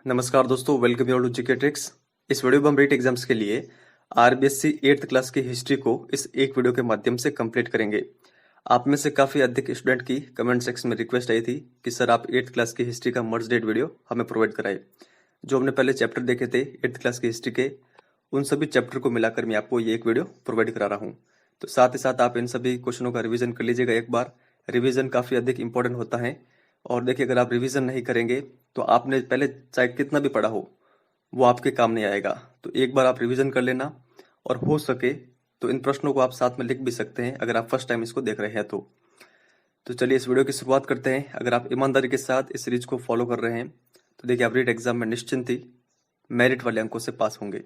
नमस्कार दोस्तों, welcome you to GK tricks. इस वीडियो में हम रीट एग्जाम्स के लिए आरबीएससी 8th क्लास की हिस्ट्री को इस एक वीडियो के माध्यम से कंप्लीट करेंगे। आप में से काफी अधिक स्टूडेंट की कमेंट सेक्शन में रिक्वेस्ट आई थी कि सर आप 8th क्लास की हिस्ट्री का मर्ज डेट वीडियो हमें प्रोवाइड कराए। जो हमने पहले चैप्टर देखे थे 8th क्लास की हिस्ट्री के, उन सभी चैप्टर को मिलाकर मैं आपको ये एक वीडियो प्रोवाइड करा रहा हूँ। तो साथ ही साथ आप इन सभी क्वेश्चनों का रिविजन कर लीजिएगा एक बार। रिविजन काफी अधिक इंपॉर्टेंट होता है। और देखिए, अगर आप रिवीजन नहीं करेंगे तो आपने पहले चाहे कितना भी पढ़ा हो वो आपके काम नहीं आएगा। तो एक बार आप रिवीजन कर लेना, और हो सके तो इन प्रश्नों को आप साथ में लिख भी सकते हैं अगर आप फर्स्ट टाइम इसको देख रहे हैं तो चलिए इस वीडियो की शुरुआत करते हैं। अगर आप ईमानदारी के साथ इस सीरीज को फॉलो कर रहे हैं तो देखिए, आप रीट एग्जाम में निश्चिंत ही मेरिट वाले अंकों से पास होंगे।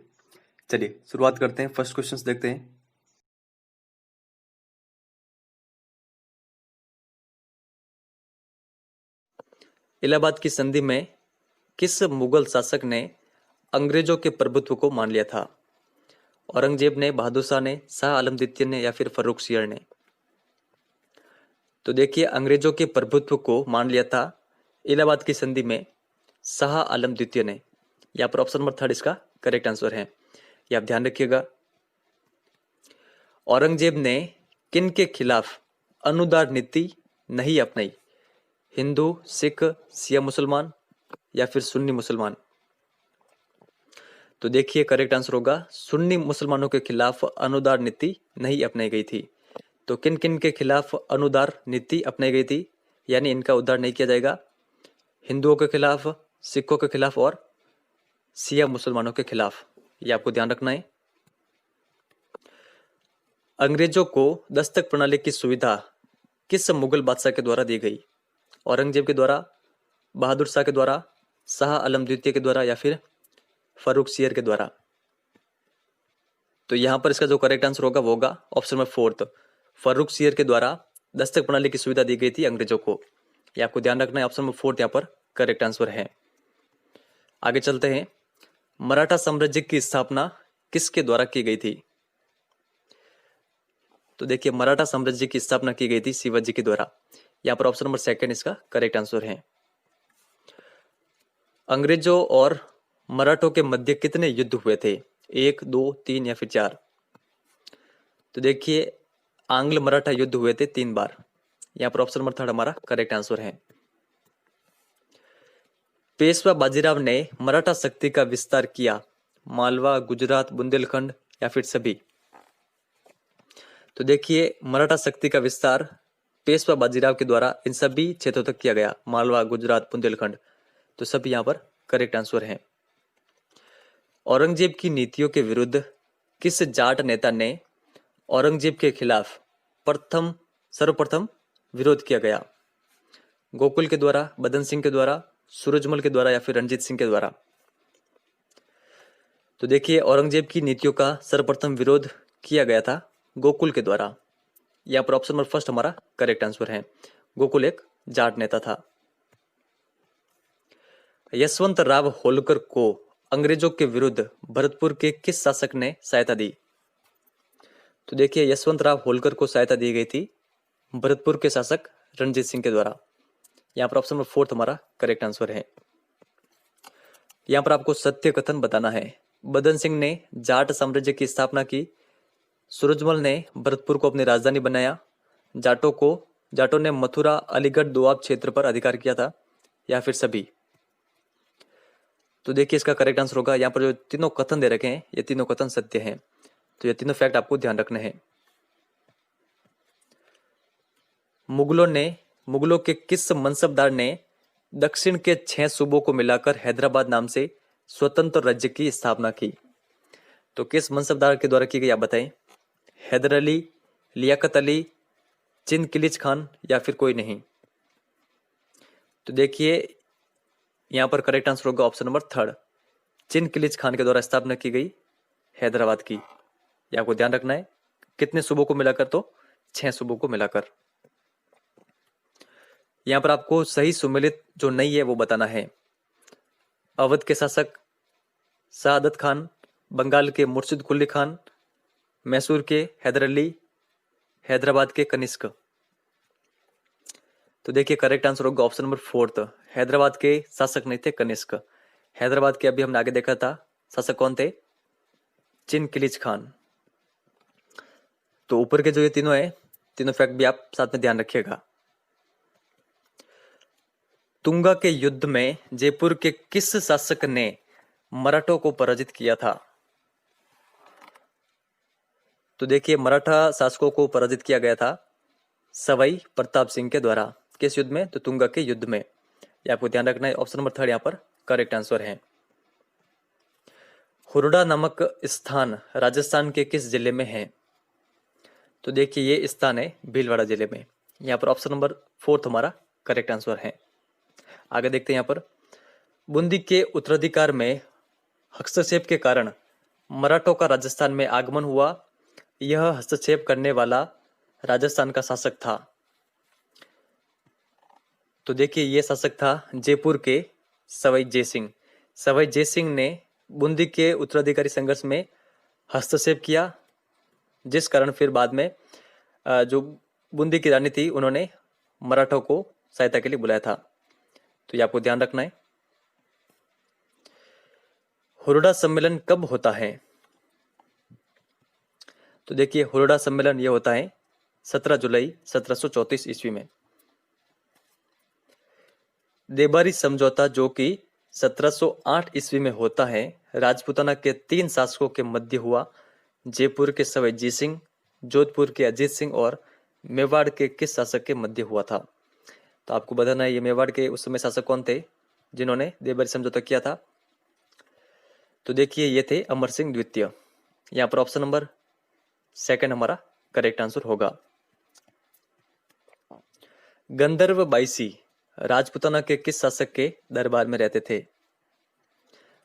चलिए शुरुआत करते हैं, फर्स्ट क्वेश्चन देखते हैं। इलाहाबाद की संधि में किस मुगल शासक ने अंग्रेजों के प्रभुत्व को मान लिया था? औरंगजेब ने, बहादुर शाह ने, शाह आलम द्वितीय ने या फिर फर्रुखसियर ने? तो देखिए, अंग्रेजों के प्रभुत्व को मान लिया था इलाहाबाद की संधि में शाह आलम द्वितीय ने। यहाँ पर ऑप्शन नंबर 3 इसका करेक्ट आंसर है, ये आप ध्यान रखिएगा। औरंगजेब ने किन के खिलाफ अनुदार नीति नहीं अपनाई? हिंदू, सिख, शिया मुसलमान या फिर सुन्नी मुसलमान? तो देखिए, करेक्ट आंसर होगा सुन्नी मुसलमानों के खिलाफ अनुदार नीति नहीं अपनाई गई थी। तो किन किन के खिलाफ अनुदार नीति अपनाई गई थी, यानी इनका उद्धार नहीं किया जाएगा? हिंदुओं के खिलाफ, सिखों के खिलाफ और शिया मुसलमानों के खिलाफ। ये आपको ध्यान रखना है। अंग्रेजों को दस्तक प्रणाली की सुविधा किस मुगल बादशाह के द्वारा दी गई? औरंगजेब के द्वारा, बहादुर शाह के द्वारा, शाह आलम द्वितीय के द्वारा या फिर फर्रुखसियर के द्वारा? तो यहां पर इसका जो करेक्ट आंसर होगा वो होगा ऑप्शन नंबर 4, फर्रुखसियर के द्वारा दस्तक प्रणाली की सुविधा दी गई थी अंग्रेजों को। ये आपको ध्यान रखना है, ऑप्शन नंबर 4 यहाँ पर करेक्ट आंसर है। आगे चलते हैं। मराठा साम्राज्य की स्थापना किसके द्वारा की गई थी? तो देखिए, मराठा साम्राज्य की स्थापना की गई थी शिवाजी के द्वारा। यहाँ पर ऑप्शन नंबर 2 इसका करेक्ट आंसर है। अंग्रेजों और मराठों के मध्य कितने युद्ध हुए थे? 1, 2, 3 या फिर 4? तो देखिए, आंग्ल मराठा युद्ध हुए थे 3 बार। यहाँ पर ऑप्शन नंबर 3 हमारा करेक्ट आंसर है। पेशवा बाजीराव ने मराठा शक्ति का विस्तार किया मालवा, गुजरात, बुंदेलखंड या फिर सभी? तो देखिए, मराठा शक्ति का विस्तार पेशवा बाजीराव के द्वारा इन सभी क्षेत्रों तक किया गया, मालवा, गुजरात, बुंदेलखंड। तो सभी यहाँ पर करेक्ट आंसर है। औरंगजेब की नीतियों के विरुद्ध किस जाट नेता ने औरंगजेब के खिलाफ सर्वप्रथम विरोध किया गया? गोकुल के द्वारा, बदन सिंह के द्वारा, सूरजमल के द्वारा या फिर रंजीत सिंह के द्वारा? तो देखिए, औरंगजेब की नीतियों का सर्वप्रथम विरोध किया गया था गोकुल के द्वारा। यहाँ पर ऑप्शन नंबर 1 हमारा करेक्ट आंसर है। गोकुल एक जाट नेता था। यशवंत राव होलकर को अंग्रेजों के विरुद्ध भरतपुर के किस शासक ने सहायता दी? तो देखिए, यशवंत राव होलकर को सहायता दी गई थी भरतपुर के शासक रणजीत सिंह के द्वारा। यहाँ पर ऑप्शन नंबर 4 हमारा करेक्ट आंसर है। यहाँ पर आपको सत्य कथन बताना है। बदन सिंह ने जाट साम्राज्य की स्थापना की, सूरजमल ने भरतपुर को अपनी राजधानी बनाया, जाटों ने मथुरा, अलीगढ़, दोआब क्षेत्र पर अधिकार किया था, या फिर सभी? तो देखिए, इसका करेक्ट आंसर होगा, यहाँ पर जो तीनों कथन दे रखे हैं ये तीनों कथन सत्य हैं। तो ये तीनों फैक्ट आपको ध्यान रखने हैं। मुगलों के किस मनसबदार ने दक्षिण के 6 सूबों को मिलाकर हैदराबाद नाम से स्वतंत्र राज्य की स्थापना की? तो किस मनसबदार के द्वारा की गई, आप बताएं। हैदर अली, लियाकत अली, चिंद किलिच खान या फिर कोई नहीं? तो देखिए, यहां पर करेक्ट आंसर होगा ऑप्शन नंबर 3, चिंद किलिच खान के द्वारा स्थापना की गई हैदराबाद की। यह आपको ध्यान रखना है। कितने सूबों को मिलाकर? तो 6 सूबों को मिलाकर। यहां पर आपको सही सुमेलित जो नहीं है वो बताना है। अवध के शासक सआदत खान, बंगाल के मुर्शिद कुली खान, मैसूर के हैदर अली, हैदराबाद के कनिष्क? तो देखिए, करेक्ट आंसर होगा ऑप्शन नंबर 4, हैदराबाद के शासक नहीं थे, कनिष्क। हैदराबाद के अभी हमने आगे देखा था शासक कौन थे, चिनकिलिज खान। तो ऊपर के जो ये तीनों है, तीनों फैक्ट भी आप साथ में ध्यान रखिएगा। तुंगा के युद्ध में जयपुर के किस शासक ने मराठों को पराजित किया था? तो देखिए मराठा शासकों को पराजित किया गया था सवाई प्रताप सिंह के द्वारा। किस युद्ध में? तो तुंगा के युद्ध में। ये आपको ध्यान रखना है। ऑप्शन नंबर 3 यहाँ पर करेक्ट आंसर है। हुरडा नामक स्थान राजस्थान के किस जिले में है? तो देखिए ये स्थान है भीलवाड़ा जिले में। यहाँ पर ऑप्शन नंबर 4 हमारा करेक्ट आंसर है। आगे देखते हैं यहाँ पर, बूंदी के उत्तराधिकार में हस्तक्षेप के कारण मराठों का राजस्थान में आगमन हुआ। यह हस्तक्षेप करने वाला राजस्थान का शासक था। तो देखिए ये शासक था जयपुर के सवाई जयसिंह। सवाई जयसिंह ने बूंदी के उत्तराधिकारी संघर्ष में हस्तक्षेप किया, जिस कारण फिर बाद में जो बूंदी की रानी थी उन्होंने मराठों को सहायता के लिए बुलाया था। तो ये आपको ध्यान रखना है। हुरडा सम्मेलन कब होता है? तो देखिए हुरडा सम्मेलन ये होता है 17 जुलाई 1734 ईस्वी में। देबारी समझौता जो कि 1708 ईस्वी में होता है, राजपूताना के 3 शासकों के मध्य हुआ। जयपुर के सवाई जय सिंह, जोधपुर के अजीत सिंह और मेवाड़ के किस शासक के मध्य हुआ था? तो आपको बताना है ये मेवाड़ के उस समय शासक कौन थे जिन्होंने देबारी समझौता किया था? तो देखिए ये थे अमर सिंह द्वितीय। यहाँ पर ऑप्शन नंबर 2 हमारा करेक्ट आंसर होगा। गंधर्व बाईसी राजपूताना के किस शासक के दरबार में रहते थे?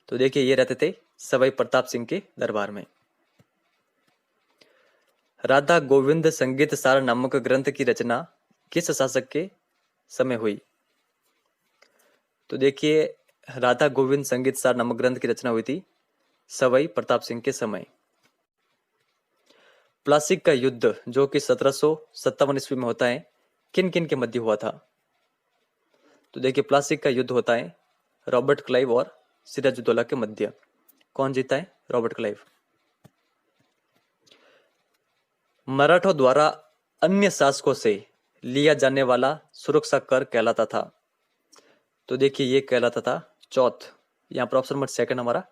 तो देखिए ये रहते थे सवाई प्रताप सिंह के दरबार में। राधा गोविंद संगीत सार नामक ग्रंथ की रचना किस शासक के समय हुई? तो देखिए राधा गोविंद संगीत सार नामक ग्रंथ की रचना हुई थी सवाई प्रताप सिंह के समय। प्लासी का युद्ध जो कि 1757 ईस्वी में होता है, किन किन के मध्य हुआ था? तो देखिए प्लासी का युद्ध होता है रॉबर्ट क्लाइव और सिराजुद्दौला के मध्य। कौन जीता है? Robert Clive. मराठों द्वारा अन्य शासकों से लिया जाने वाला सुरक्षा कर कहलाता था। तो देखिए ये कहलाता था चौथ। यहाँ पर ऑप्शन नंबर 2 हमारा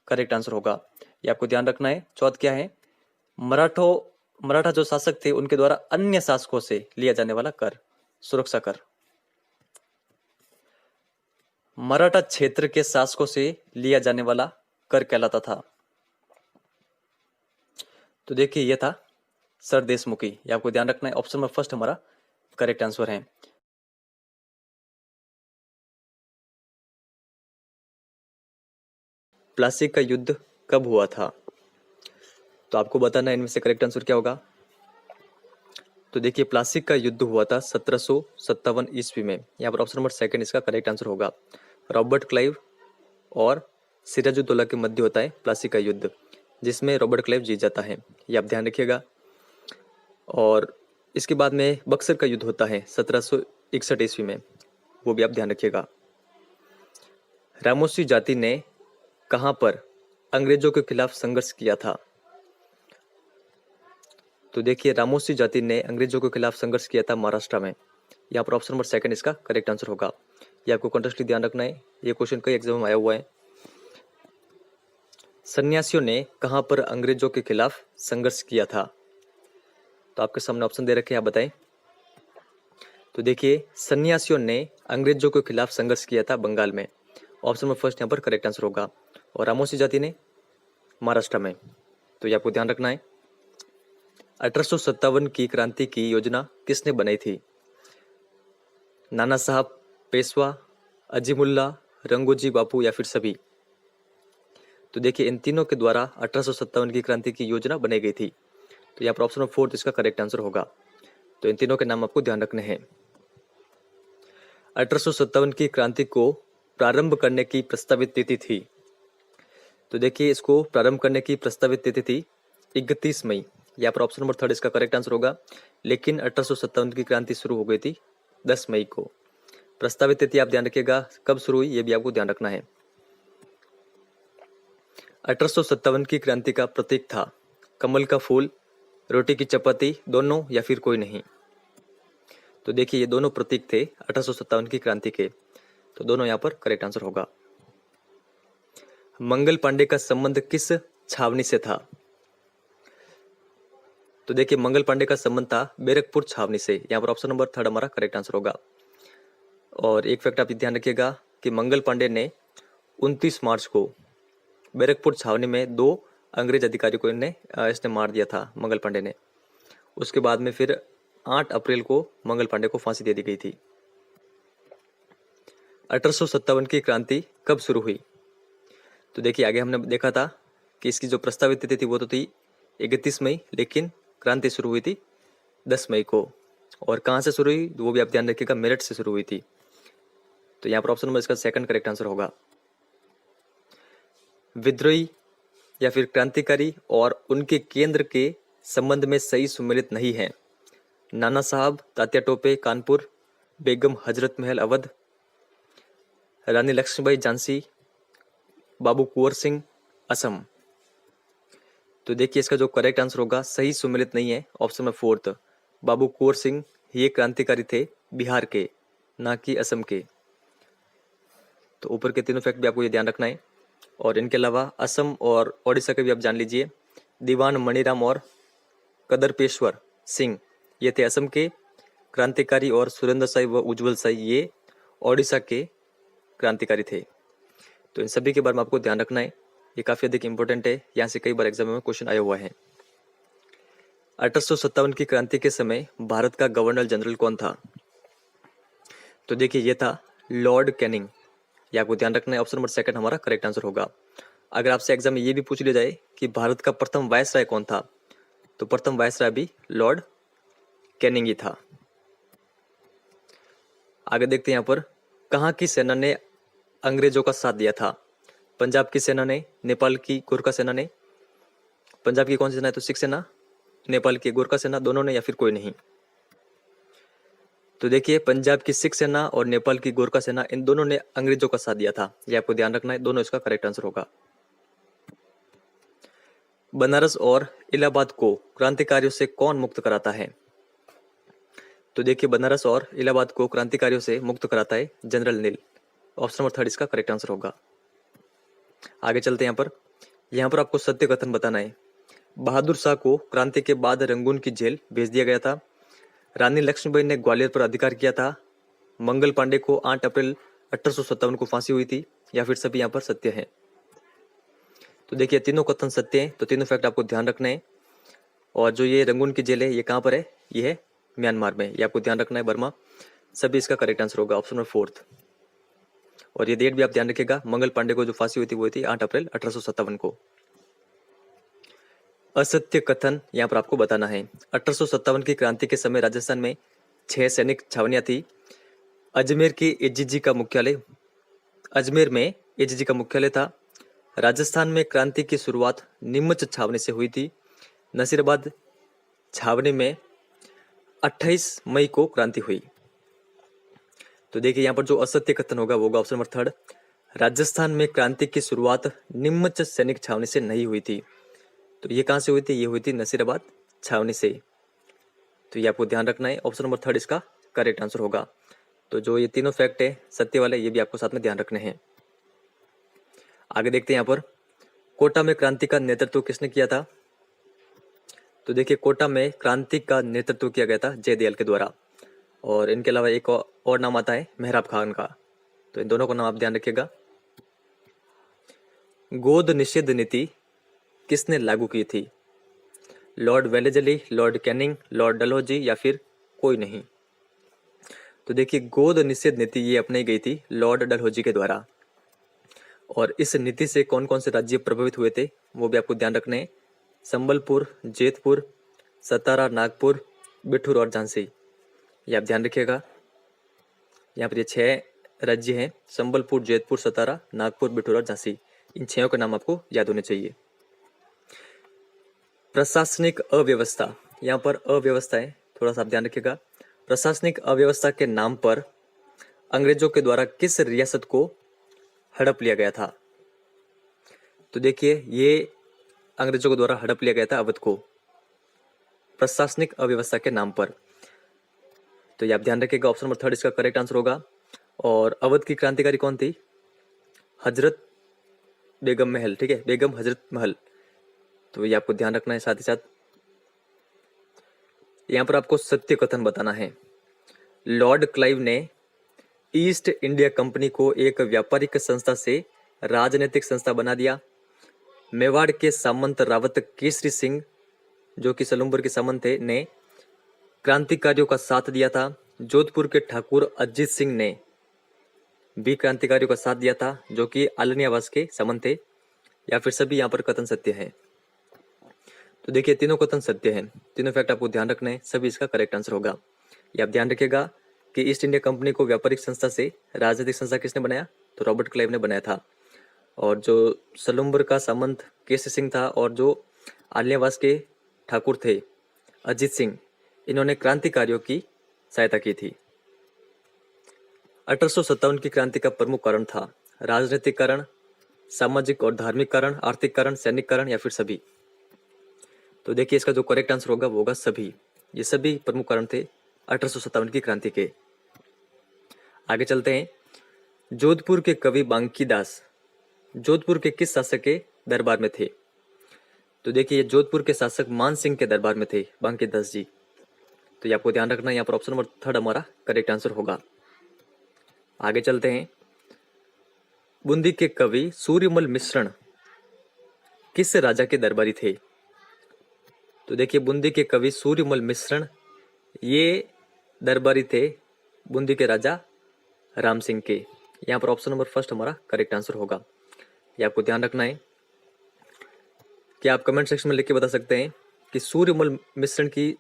करेक्ट आंसर होगा। ये आपको ध्यान रखना है। चौथ क्या है? मराठा जो शासक थे उनके द्वारा अन्य शासकों से लिया जाने वाला कर, सुरक्षा कर। मराठा क्षेत्र के शासकों से लिया जाने वाला कर कहलाता था। तो देखिए यह था सर देशमुखी। ये आपको ध्यान रखना है। ऑप्शन नंबर 1 हमारा करेक्ट आंसर है। प्लासी का युद्ध कब हुआ था? तो आपको बताना है इनमें से करेक्ट आंसर क्या होगा। तो देखिए प्लासी का युद्ध हुआ था 1757 ईस्वी में। यहाँ पर ऑप्शन नंबर 2 इसका करेक्ट आंसर होगा। रॉबर्ट क्लाइव और सिराजुद्दौला के मध्य होता है प्लासी का युद्ध, जिसमें रॉबर्ट क्लाइव जीत जाता है। ये आप ध्यान रखिएगा। और इसके बाद में बक्सर का युद्ध होता है 1761 ईस्वी में, वो भी आप ध्यान रखिएगा। रामोसी जाति ने कहां पर अंग्रेजों के खिलाफ संघर्ष किया था? तो देखिए रामोसी जाति ने अंग्रेजों के खिलाफ संघर्ष किया था महाराष्ट्र में। यहाँ पर ऑप्शन नंबर 2 इसका करेक्ट आंसर होगा। ये आपको कॉन्टेक्स्टली ध्यान रखना है। ये क्वेश्चन कई एग्जाम में आया हुआ है। सन्यासियों ने कहां पर अंग्रेजों के खिलाफ संघर्ष किया था? तो आपके सामने ऑप्शन दे रखे हैं, आप बताएं। तो देखिए सन्यासियों ने अंग्रेजों के खिलाफ संघर्ष किया था बंगाल में। ऑप्शन नंबर 1 यहाँ पर करेक्ट आंसर होगा। और रामोसी जाति ने महाराष्ट्र में। तो ये आपको ध्यान रखना है। 1857 की क्रांति की योजना किसने बनाई थी? नाना साहब, पेशवा, अजीमुल्ला, रंगोजी बापू या फिर सभी? तो देखिए इन तीनों के द्वारा 1857 की क्रांति की योजना बनाई गई थी। तो यहाँ पर ऑप्शन नंबर 4 इसका करेक्ट आंसर होगा। तो इन तीनों के नाम आपको ध्यान रखने हैं। 1857 की क्रांति को प्रारंभ करने की प्रस्तावित तिथि थी। तो देखिए इसको प्रारंभ करने की प्रस्तावित तिथि थी 31 मई। यहाँ पर ऑप्शन नंबर 3 इसका करेक्ट आंसर होगा। लेकिन 1857 की क्रांति शुरू हो गई थी 10 मई को। प्रस्तावित तिथि आप ध्यान रखिएगा, कब शुरू हुई ये भी आपको ध्यान रखना है। 1857 की क्रांति का प्रतीक था कमल का फूल, रोटी की चपाती, दोनों या फिर कोई नहीं। तो देखिए ये दोनों प्रतीक थे 1857 की क्रांति के, तो दोनों यहाँ पर करेक्ट आंसर होगा। मंगल पांडे का संबंध किस छावनी से था? तो देखिए मंगल पांडे का संबंध था बैरकपुर छावनी से, यहाँ पर ऑप्शन नंबर 3 हमारा करेक्ट आंसर होगा। और एक फैक्ट आप ध्यान रखिएगा कि मंगल पांडे ने 29 मार्च को बैरकपुर छावनी में 2 अंग्रेज अधिकारियों को इसने मार दिया था मंगल पांडे ने। उसके बाद में फिर 8 अप्रैल को मंगल पांडे को फांसी दे दी गई थी। 1857 की क्रांति कब शुरू हुई? तो देखिए आगे हमने देखा था कि इसकी जो प्रस्तावित तिथि थी वो तो थी 31 मई, लेकिन क्रांति शुरू हुई थी 10 मई को। और कहाँ से शुरू हुई वो भी आप ध्यान रखिएगा, मेरठ से शुरू हुई थी। तो यहाँ पर ऑप्शन नंबर इसका सेकंड करेक्ट आंसर होगा। विद्रोही या फिर क्रांतिकारी और उनके केंद्र के संबंध में सही सुमेलित नहीं है। नाना साहब तात्या टोपे कानपुर, बेगम हजरत महल अवध, रानी लक्ष्मीबाई झांसी, बाबू कुंवर सिंह असम। तो देखिए इसका जो करेक्ट आंसर होगा सही सुमेलित नहीं है, ऑप्शन नंबर 4 बाबू कुंवर सिंह ये क्रांतिकारी थे बिहार के, ना कि असम के। तो ऊपर के तीनों फैक्ट भी आपको ये ध्यान रखना है। और इनके अलावा असम और ओडिशा के भी आप जान लीजिए। दीवान मणिराम और कदरपेश्वर सिंह ये थे असम के क्रांतिकारी, और सुरेंद्र साई व उज्जवल साई ये ओडिशा के क्रांतिकारी थे। तो इन सभी के बारे में आपको ध्यान रखना है, ये काफी अधिक इंपॉर्टेंट है, यहाँ से कई बार एग्जाम में क्वेश्चन आया हुआ है। 1857 की क्रांति के समय भारत का गवर्नर जनरल कौन था? तो देखिए ये था लॉर्ड कैनिंग, ये आपको ध्यान रखना है, ऑप्शन नंबर 2 हमारा करेक्ट आंसर होगा। अगर आपसे एग्जाम में ये भी पूछ लिया जाए कि भारत का प्रथम वायसराय कौन था, तो प्रथम वायसराय भी लॉर्ड कैनिंग ही था। आगे देखते हैं यहाँ पर कहाँ की सेना ने अंग्रेजों का साथ दिया था? पंजाब की सेना ने, नेपाल की गोरखा सेना ने। पंजाब की कौन सी सेना है? तो सिख सेना, नेपाल की गोरखा सेना, दोनों ने या फिर कोई नहीं। तो देखिए पंजाब की सिख सेना और नेपाल की गोरखा सेना, इन दोनों ने अंग्रेजों का साथ दिया था, ये आपको ध्यान रखना है, दोनों इसका करेक्ट आंसर होगा। बनारस और इलाहाबाद को क्रांतिकारियों से कौन मुक्त कराता है? तो देखिए बनारस और इलाहाबाद को क्रांतिकारियों से मुक्त कराता है जनरल नील, ऑप्शन नंबर 3 इसका करेक्ट आंसर होगा। आगे चलते हैं यहाँ पर आपको सत्य कथन बताना है। बहादुर शाह को क्रांति के बाद रंगून की जेल भेज दिया गया था। रानी लक्ष्मीबाई ने ग्वालियर पर अधिकार किया था। मंगल पांडे को 8 अप्रैल 1857 को फांसी हुई थी, या फिर सभी यहाँ पर सत्य है? तो देखिए तीनों कथन सत्य हैं, तो तीनों फैक्ट आपको ध्यान रखना है। और जो ये रंगून की जेल है ये कहाँ पर है? ये है म्यांमार में, ये आपको ध्यान रखना है, बर्मा। सभी इसका करेक्ट आंसर होगा, ऑप्शन नंबर 4। और ये डेट भी आप ध्यान रखिएगा, मंगल पांडे को जो फांसी हुई थी वो थी 8 अप्रैल 1857 को। असत्य कथन यहाँ पर आपको बताना है। 1857 की क्रांति के समय राजस्थान में 6 सैनिक छावनियां थी। अजमेर में एजीजी का मुख्यालय था। राजस्थान में क्रांति की शुरुआत नीमच छावनी से हुई थी। नसीराबाद छावनी में 28 मई को क्रांति हुई। तो देखिए यहाँ पर जो असत्य कथन होगा वो होगा ऑप्शन नंबर 3, राजस्थान में क्रांति की शुरुआत नीमच सैनिक छावनी से नहीं हुई थी। तो ये कहाँ से हुई थी? ये हुई थी नसीराबाद छावनी से। तो ये आपको ध्यान रखना है, ऑप्शन नंबर 3 इसका करेक्ट आंसर होगा। तो जो ये तीनों फैक्ट है सत्य वाले, ये भी आपको साथ में ध्यान रखने हैं। आगे देखते हैं यहाँ पर कोटा में क्रांति का नेतृत्व किसने किया था? तो देखिए कोटा में क्रांति का नेतृत्व किया गया था जयदयाल के द्वारा। और इनके अलावा एक और नाम आता है मेहराब खान का, तो इन दोनों का नाम आप ध्यान रखिएगा। गोद निषेध नीति किसने लागू की थी? Lord Wellesley, Lord Canning, Lord Dalhousie, या फिर कोई नहीं? तो देखिए गोद निषेध नीति ये अपनाई गई थी लॉर्ड डलहौजी के द्वारा। और इस नीति से कौन कौन से राज्य प्रभावित हुए थे वो भी आपको ध्यान रखने हैं। संबलपुर, जेतपुर, सतारा, नागपुर, बिठूर और झांसी, ये आप ध्यान रखिएगा। यहाँ पर ये 6 राज्य हैं, संबलपुर, जेतपुर, सतारा, नागपुर, बिठूर और झांसी। इन 6 के नाम आपको याद होने चाहिए। प्रशासनिक अव्यवस्था, यहाँ पर अव्यवस्था है, थोड़ा सा आप ध्यान रखिएगा। प्रशासनिक अव्यवस्था के नाम पर अंग्रेजों के द्वारा किस रियासत को हड़प लिया गया था? तो देखिए ये अंग्रेजों के द्वारा हड़प लिया गया था अवध को प्रशासनिक अव्यवस्था के नाम पर। तो ये आप ध्यान रखिएगा, ऑप्शन नंबर 3 इसका करेक्ट आंसर होगा। और अवध की क्रांतिकारी कौन थी? हजरत बेगम महल, ठीक है, बेगम हजरत महल। तो ये आपको ध्यान रखना है। साथ ही साथ यहाँ पर आपको सत्य कथन बताना है। लॉर्ड क्लाइव ने ईस्ट इंडिया कंपनी को एक व्यापारिक संस्था से राजनीतिक संस्था बना दिया। मेवाड़ के सामंत रावत केसरी सिंह, जो कि सलूमपुर के सामंत थे, ने क्रांतिकारियों का साथ दिया था। जोधपुर के ठाकुर अजीत सिंह ने भी क्रांतिकारियों का साथ दिया था, जो कि आलनियावास के सामंत थे। या फिर सभी यहाँ पर कथन सत्य है? तो देखिए तीनों कथन सत्य हैं, तीनों फैक्ट आपको ध्यान रखना है, सभी इसका करेक्ट आंसर होगा। ये आप ध्यान रखिएगा कि ईस्ट इंडिया कंपनी को व्यापारिक संस्था से राजनीतिक संस्था किसने बनाया? तो रॉबर्ट क्लाइव ने बनाया था। और जो सलूमपुर का सामंत केसरी सिंह था और जो आलियावास के ठाकुर थे अजीत सिंह, इन्होंने क्रांतिकारियों की सहायता की थी। 1857 की क्रांति का प्रमुख कारण था राजनीतिक कारण, सामाजिक और धार्मिक कारण, आर्थिक कारण, सैनिक कारण, या फिर सभी? तो देखिए इसका जो करेक्ट आंसर होगा वो होगा सभी। ये सभी प्रमुख कारण थे 1857 की क्रांति के। आगे चलते हैं। जोधपुर के कवि बांकीदास जोधपुर के किस शासक के दरबार में थे? तो देखिए ये जोधपुर के शासक मान सिंह के दरबार में थे बांकीदास जी। तो ये आपको ध्यान रखना है, यहाँ पर ऑप्शन नंबर 3 हमारा करेक्ट आंसर होगा। आगे चलते हैं। बूंदी के कवि सूर्यमल मिश्रण किस राजा के दरबारी थे? तो देखिए बूंदी के कवि सूर्यमल मिश्रण ये दरबारी थे बूंदी के राजा राम सिंह के। यहाँ पर ऑप्शन नंबर 1 हमारा करेक्ट आंसर होगा। ये आपको ध्यान रखना है कि आप कमेंट सेक्शन में लिख के बता सकते हैं कि सूर्यमल मिश्रण की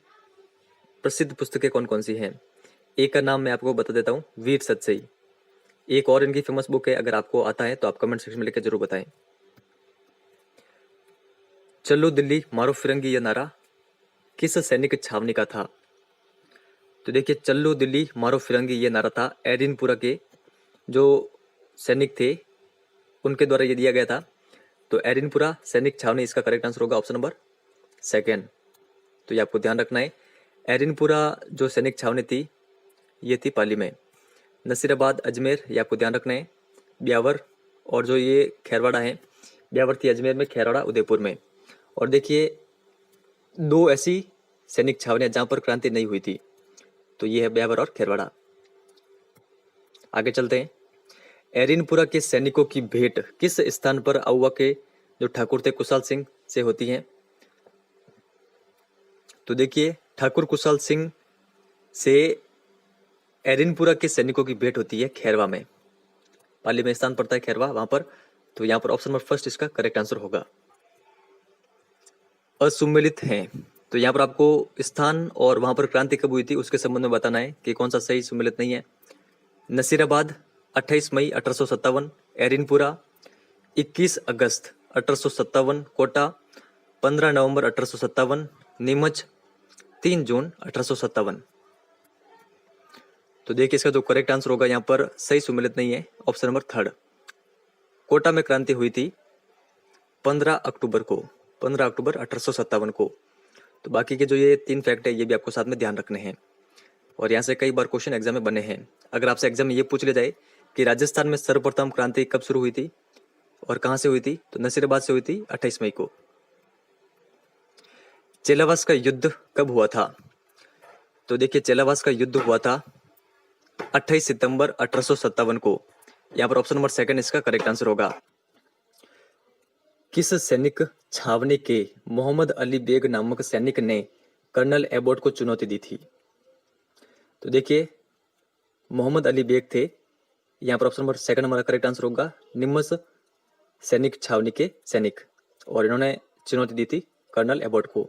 प्रसिद्ध पुस्तकें कौन कौन सी हैं। एक का नाम मैं आपको बता देता हूँ, वीर सतसई। एक और इनकी फेमस बुक है, अगर आपको आता है तो आप कमेंट सेक्शन में लिख के जरूर बताएं। चलो दिल्ली मारो फिरंगी, यह नारा किस सैनिक छावनी का था? तो देखिए चलो दिल्ली मारो फिरंगी ये नारा था एडिनपुरा के जो सैनिक थे उनके द्वारा ये दिया गया था। तो एडिनपुरा सैनिक छावनी इसका करेक्ट आंसर होगा ऑप्शन नंबर 2। तो ये आपको ध्यान रखना है। एडिनपुरा जो सैनिक छावनी थी ये थी पाली में। नसीराबाद, अजमेर, ये आपको ध्यान रखना है। ब्यावर और जो ये खैरवाड़ा है, ब्यावर थी अजमेर में, खैरवाड़ा उदयपुर में। और देखिए 2 ऐसी सैनिक छावनियां जहां पर क्रांति नहीं हुई थी, तो ये है ब्यावर और खैरवाड़ा। आगे चलते हैं। एरिनपुरा के सैनिकों की भेंट किस स्थान पर आउवा के जो ठाकुर थे कुशाल सिंह से होती है? तो देखिए ठाकुर कुशाल सिंह से एरिनपुरा के सैनिकों की भेंट होती है खैरवा में। पाली में स्थान पड़ता है खैरवा, वहां पर। तो यहां पर ऑप्शन नंबर 1 इसका करेक्ट आंसर होगा। असुमेलित हैं, तो यहाँ पर आपको स्थान और वहां पर क्रांति कब हुई थी उसके संबंध में बताना है कि कौन सा सही सुमेलित नहीं है। नसीराबाद 28 मई 1857, एरिनपुरा 21 अगस्त 1857, कोटा 15 नवंबर 1857, नीमच 3 जून 1857। तो देखिए इसका जो करेक्ट आंसर होगा यहाँ पर सही सुमेलित नहीं है, ऑप्शन नंबर 3। कोटा में क्रांति हुई थी 15 अक्टूबर 1857 को। तो बाकी के जो ये 3 फैक्ट है ये भी आपको साथ में ध्यान रखने हैं। और यहाँ से कई बार क्वेश्चन एग्जाम में बने हैं। अगर आपसे एग्जाम में ये पूछ लिया जाए कि राजस्थान में सर्वप्रथम क्रांति कब शुरू हुई थी और कहां से हुई थी, तो नसीराबाद से हुई थी 28 मई को। चेलावास का युद्ध कब हुआ था? तो देखिए चेलावास का युद्ध हुआ था 28 सितंबर 1857 को। यहाँ पर ऑप्शन नंबर 2 इसका करेक्ट आंसर होगा। किस सैनिक छावनी के मोहम्मद अली बेग नामक सैनिक ने कर्नल एबॉट को चुनौती दी थी? तो देखिए मोहम्मद अली बेग थे, यहाँ पर ऑप्शन नंबर 2 हमारा करेक्ट आंसर होगा। निम्स सैनिक छावनी के सैनिक, और इन्होंने चुनौती दी थी कर्नल एबॉट को।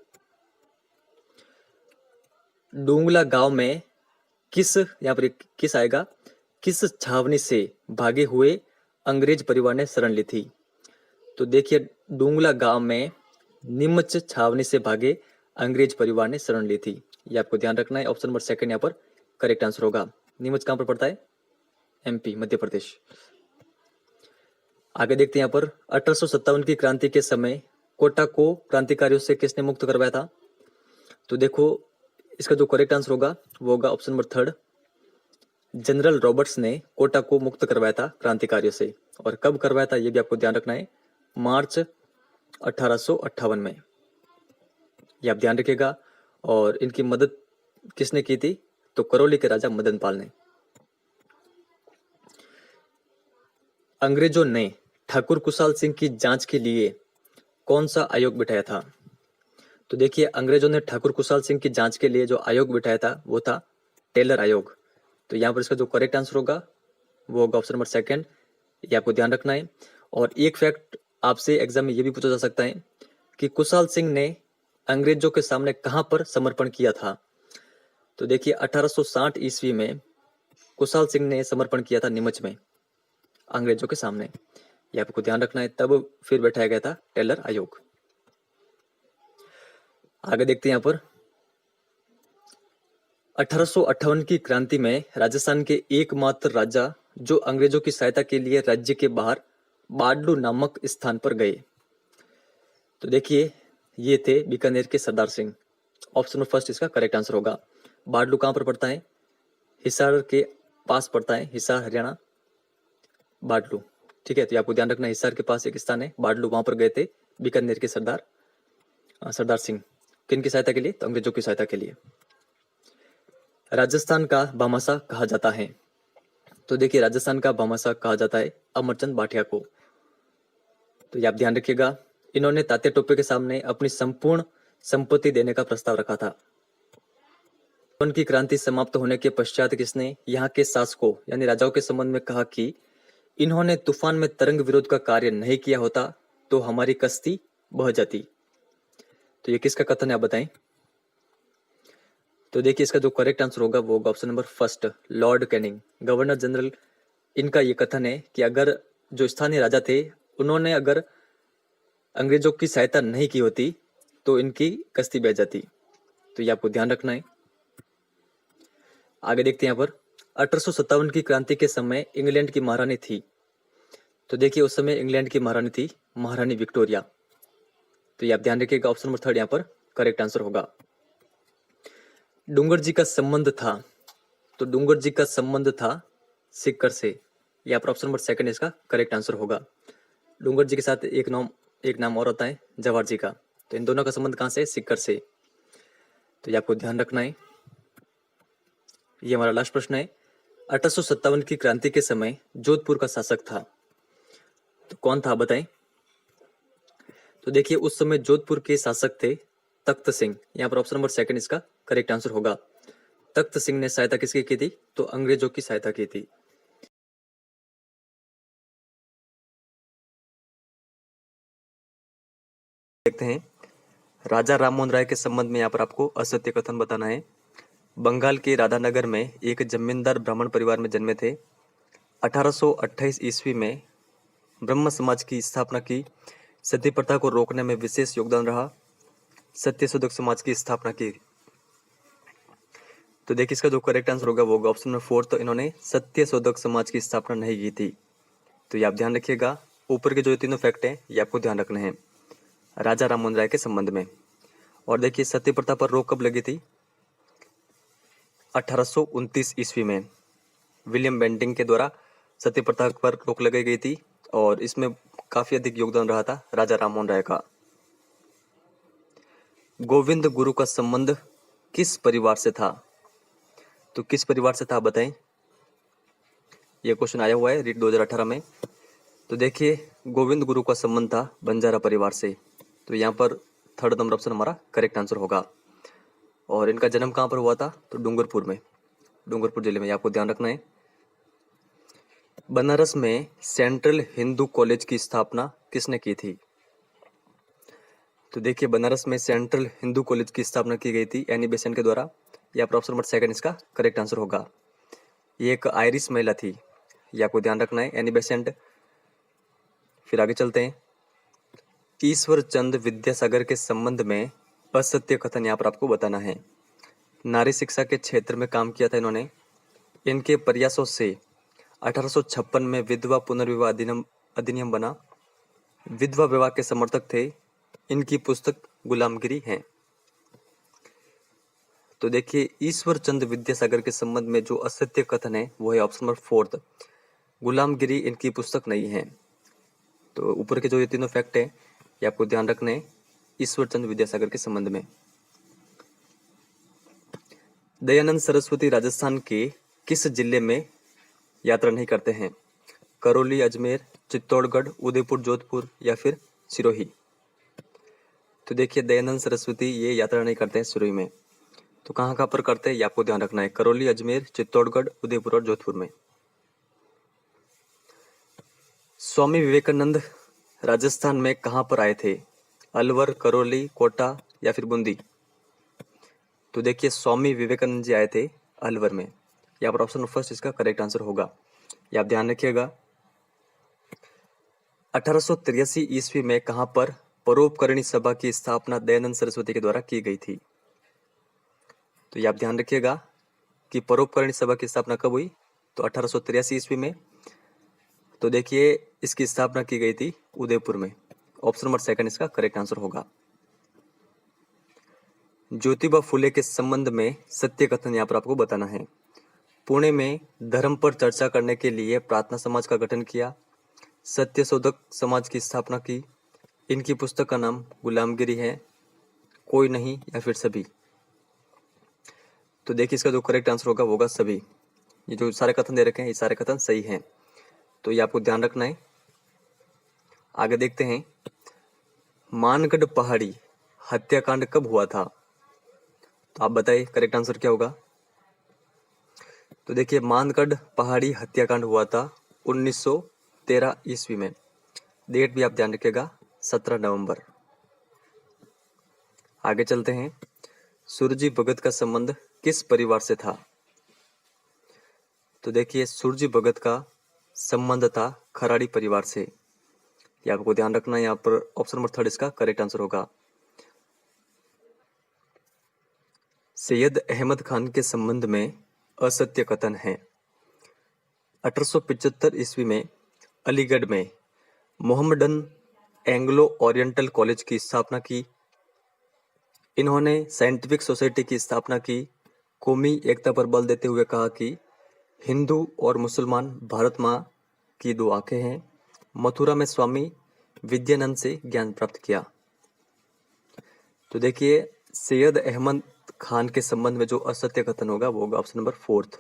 डूंगला गांव में किस, यहाँ पर किस आएगा, किस छावनी से भागे हुए अंग्रेज परिवार ने शरण ली थी? तो देखिए डूंगला गांव में निम्च छावनी से भागे अंग्रेज परिवार ने शरण ली थी। ये आपको ध्यान रखना है, ऑप्शन नंबर 2 यहाँ पर करेक्ट आंसर होगा। निम्च कहां पर पड़ता है? MP, मध्य प्रदेश। आगे देखते हैं यहाँ पर 1857 की क्रांति के समय कोटा को क्रांतिकारियों से किसने मुक्त करवाया था? तो देखो इसका जो करेक्ट आंसर होगा वो होगा option number third, general Roberts ने कोटा को मुक्त करवाया था क्रांतिकारियों से। और कब करवाया था ये भी आपको ध्यान रखना है, मार्च 1858 में, ये आप ध्यान रखिएगा। और इनकी मदद किसने की थी? तो करौली के राजा मदन पाल ने। अंग्रेजों ने ठाकुर कुशाल सिंह की जांच के लिए कौन सा आयोग बिठाया था? तो देखिए अंग्रेजों ने ठाकुर कुशाल सिंह की जांच के लिए जो आयोग बिठाया था वो था टेलर आयोग। तो यहाँ पर इसका जो करेक्ट आंसर होगा वो होगा ऑप्शन नंबर सेकंड, ये आपको ध्यान रखना है। और एक फैक्ट आपसे एग्जाम में ये भी पूछा जा सकता है कि कुशाल सिंह ने अंग्रेजों के सामने कहां पर समर्पण किया था? तो देखिए 1860 ईस्वी में कुशाल सिंह ने समर्पण किया था नीमच में अंग्रेजों के सामने, ये आपको ध्यान रखना है। तब फिर बैठाया गया था टेलर आयोग। आगे देखते हैं यहाँ पर 1858 की क्रांति में राजस्थान के एकमात्र राजा जो अंग्रेजों की सहायता के लिए राज्य के बाहर बाडलू नामक स्थान पर गए। तो देखिए ये थे बीकानेर के Sardar Singh. Option number first इसका करेक्ट आंसर होगा। बाडलू कहां पर पड़ता है? हिसार के पास पड़ता है, हिसार हरियाणा, बाडलू। ठीक है, तो आपको ध्यान रखना है हिसार के पास एक स्थान है बाडलू, वहां पर गए थे बीकानेर के सरदार सिंह। किन की सहायता के लिए? तो अंग्रेजों की सहायता के लिए। राजस्थान का भामाशाह कहा जाता है? तो देखिए राजस्थान का भामाशाह कहा जाता है अमरचंद भाटिया को। तो ये आप ध्यान रखिएगा। इन्होंने तात्या टोपे के सामने अपनी संपूर्ण संपत्ति देने का प्रस्ताव रखा था। उनकी क्रांति समाप्त होने के पश्चात किसने यहाँ के शासकों यानी राजाओं के संबंध में कहा कि इन्होंने तूफान में तरंग विरोध का कार्य नहीं किया होता तो हमारी कश्ती बह जाती। तो ये किसका कथन है आप बताएं? तो देखिए इसका जो करेक्ट आंसर होगा वो होगा option number first, Lord Canning, governor general. इनका ये कथन है कि अगर जो स्थानीय राजा थे उन्होंने अगर अंग्रेजों की सहायता नहीं की होती तो इनकी कश्ती बह जाती। तो ये आपको ध्यान रखना है। आगे देखते हैं यहाँ पर 1857 की क्रांति के समय इंग्लैंड की महारानी थी। तो देखिए उस समय इंग्लैंड की महारानी थी महारानी विक्टोरिया। तो ये आप ध्यान रखिएगा, ऑप्शन नंबर थर्ड यहाँ पर करेक्ट आंसर होगा। डूंगर जी का संबंध था, तो डूंगर जी का संबंध था सिक्कर से। यहाँ पर ऑप्शन नंबर सेकंड इसका करेक्ट आंसर होगा। डूंगर जी के साथ एक नाम और होता है जवाहर जी का। तो इन दोनों का संबंध कहां से? सिक्कर से। तो ये आपको ध्यान रखना है। ये हमारा लास्ट प्रश्न है। 1857 की क्रांति के समय जोधपुर का शासक था, तो कौन था बताएं? तो देखिए उस समय जोधपुर के शासक थे तख्त सिंह। यहाँ पर ऑप्शन नंबर सेकंड इसका करेक्ट आंसर होगा। तख्त सिंह ने सहायता किसकी की थी? तो अंग्रेजों की सहायता की थी। देखते हैं राजा राममोहन राय के संबंध में यहाँ पर आपको असत्य कथन बताना है। बंगाल के राधानगर में एक जमींदार ब्राह्मण परिवार में जन्मे थे। 1828 ईस्वी में ब्रह्म समाज की स्थापना की। सती प्रथा को रोकने में विशेष योगदान रहा। सत्यशोधक समाज की स्थापना की। तो देखिए इसका जो करेक्ट आंसर होगा वो होगा ऑप्शन नंबर फोर्थ। तो इन्होंने सत्यशोधक समाज की स्थापना नहीं की थी। तो ये आप ध्यान रखिएगा। ऊपर के जो तीनों फैक्ट हैं ये आपको ध्यान रखने हैं राजा राममोहन राय के संबंध में। और देखिए सती प्रथा पर रोक कब लगी थी? 1829 ईस्वी में विलियम बेंटिंग के द्वारा सती प्रथा पर रोक लगाई गई थी और इसमें काफी अधिक योगदान रहा था राजा राममोहन राय का। गोविंद गुरु का संबंध किस परिवार से था? तो किस परिवार से था बताएं? यह क्वेश्चन आया हुआ है रीट 2018 में। तो देखिए गोविंद गुरु का संबंध था बंजारा परिवार से। तो यहाँ पर थर्ड नंबर ऑप्शन हमारा करेक्ट आंसर होगा। और इनका जन्म कहाँ पर हुआ था? तो डूंगरपुर में, डूंगरपुर जिले में। आपको ध्यान रखना है। बनारस में सेंट्रल हिंदू कॉलेज की स्थापना किसने की थी? तो देखिए बनारस में सेंट्रल हिंदू कॉलेज की स्थापना की गई थी एनी बेसेंट के द्वारा। या पर ऑप्शन नंबर सेकंड इसका करेक्ट आंसर होगा। ये एक आयरिश महिला थी, ये आपको ध्यान रखना है, एनी बेसेंट। फिर आगे चलते हैं। ईश्वर चंद विद्यासागर के संबंध में असत्य कथन यहाँ पर आपको बताना है। नारी शिक्षा के क्षेत्र में काम किया था इन्होंने। इनके प्रयासों से 1856 में विधवा पुनर्विवाह अधिनियम अधिनियम बना। विधवा विवाह के समर्थक थे। इनकी पुस्तक गुलामगिरी है। तो देखिए ईश्वर चंद्र विद्यासागर के संबंध में जो असत्य कथन है वो है ऑप्शन नंबर 4, गुलामगिरी इनकी पुस्तक नहीं है। तो ऊपर के जो ये तीनों फैक्ट है ये आपको ध्यान रखने हैं ईश्वर चंद्र विद्यासागर के संबंध में। दयानंद सरस्वती राजस्थान के किस जिले में यात्रा नहीं करते हैं? करौली, अजमेर, चित्तौड़गढ़, उदयपुर, जोधपुर या फिर सिरोही। तो देखिए दयानंद सरस्वती ये यात्रा नहीं करते हैं सिरोही में। तो कहाँ पर करते हैं ये आपको ध्यान रखना है, करौली, अजमेर, चित्तौड़गढ़, उदयपुर और जोधपुर में। स्वामी विवेकानंद राजस्थान में कहाँ पर आए थे? अलवर, करौली, कोटा या फिर बूंदी। तो देखिए स्वामी विवेकानंद जी आए थे अलवर में। यहाँ पर ऑप्शन फर्स्ट इसका करेक्ट आंसर होगा। ये आप ध्यान रखिएगा। 1883 ईस्वी में कहाँ पर परोपकारिणी सभा की स्थापना दयानंद सरस्वती के द्वारा की गई थी? तो ये आप ध्यान रखिएगा कि परोपकारिणी सभा की स्थापना कब हुई? तो 1883 ईस्वी में। तो देखिए इसकी स्थापना की गई थी उदयपुर में। ऑप्शन नंबर सेकंड इसका करेक्ट आंसर होगा। ज्योतिबा फुले के संबंध में सत्य कथन यहाँ पर आपको बताना है। पुणे में धर्म पर चर्चा करने के लिए प्रार्थना समाज का गठन किया। सत्य शोधक समाज की स्थापना की। इनकी पुस्तक का नाम गुलामगिरी है। कोई नहीं या फिर सभी। तो देखिए इसका जो करेक्ट आंसर होगा वो होगा सभी। ये जो सारे कथन दे रखे हैं ये सारे कथन सही हैं। तो ये आपको ध्यान रखना है। आगे देखते हैं मानगढ़ पहाड़ी हत्याकांड कब हुआ था? तो आप बताइए करेक्ट आंसर क्या होगा? तो देखिए मानगढ़ पहाड़ी हत्याकांड हुआ था 1913 ईस्वी में। डेट भी आप ध्यान रखिएगा 17 नवंबर। आगे चलते हैं सुरजी भगत का संबंध किस परिवार से था? तो देखिए सुरजी भगत का संबंध था खराड़ी परिवार से। ये आपको ध्यान रखना है। यहाँ पर ऑप्शन नंबर 3 इसका करेक्ट आंसर होगा। सैयद अहमद खान के संबंध में असत्य कथन है। 1875 ईस्वी में अलीगढ़ में मोहम्मडन एंग्लो ओरिएंटल कॉलेज की स्थापना की। इन्होंने साइंटिफिक सोसाइटी की स्थापना की। कौमी एकता पर बल देते हुए कहा कि हिंदू और मुसलमान भारत माँ की दो आंखें हैं। मथुरा में स्वामी विद्यानंद से ज्ञान प्राप्त किया। तो देखिए सैयद अहमद खान के संबंध में जो असत्य कथन होगा वो होगा ऑप्शन नंबर 4।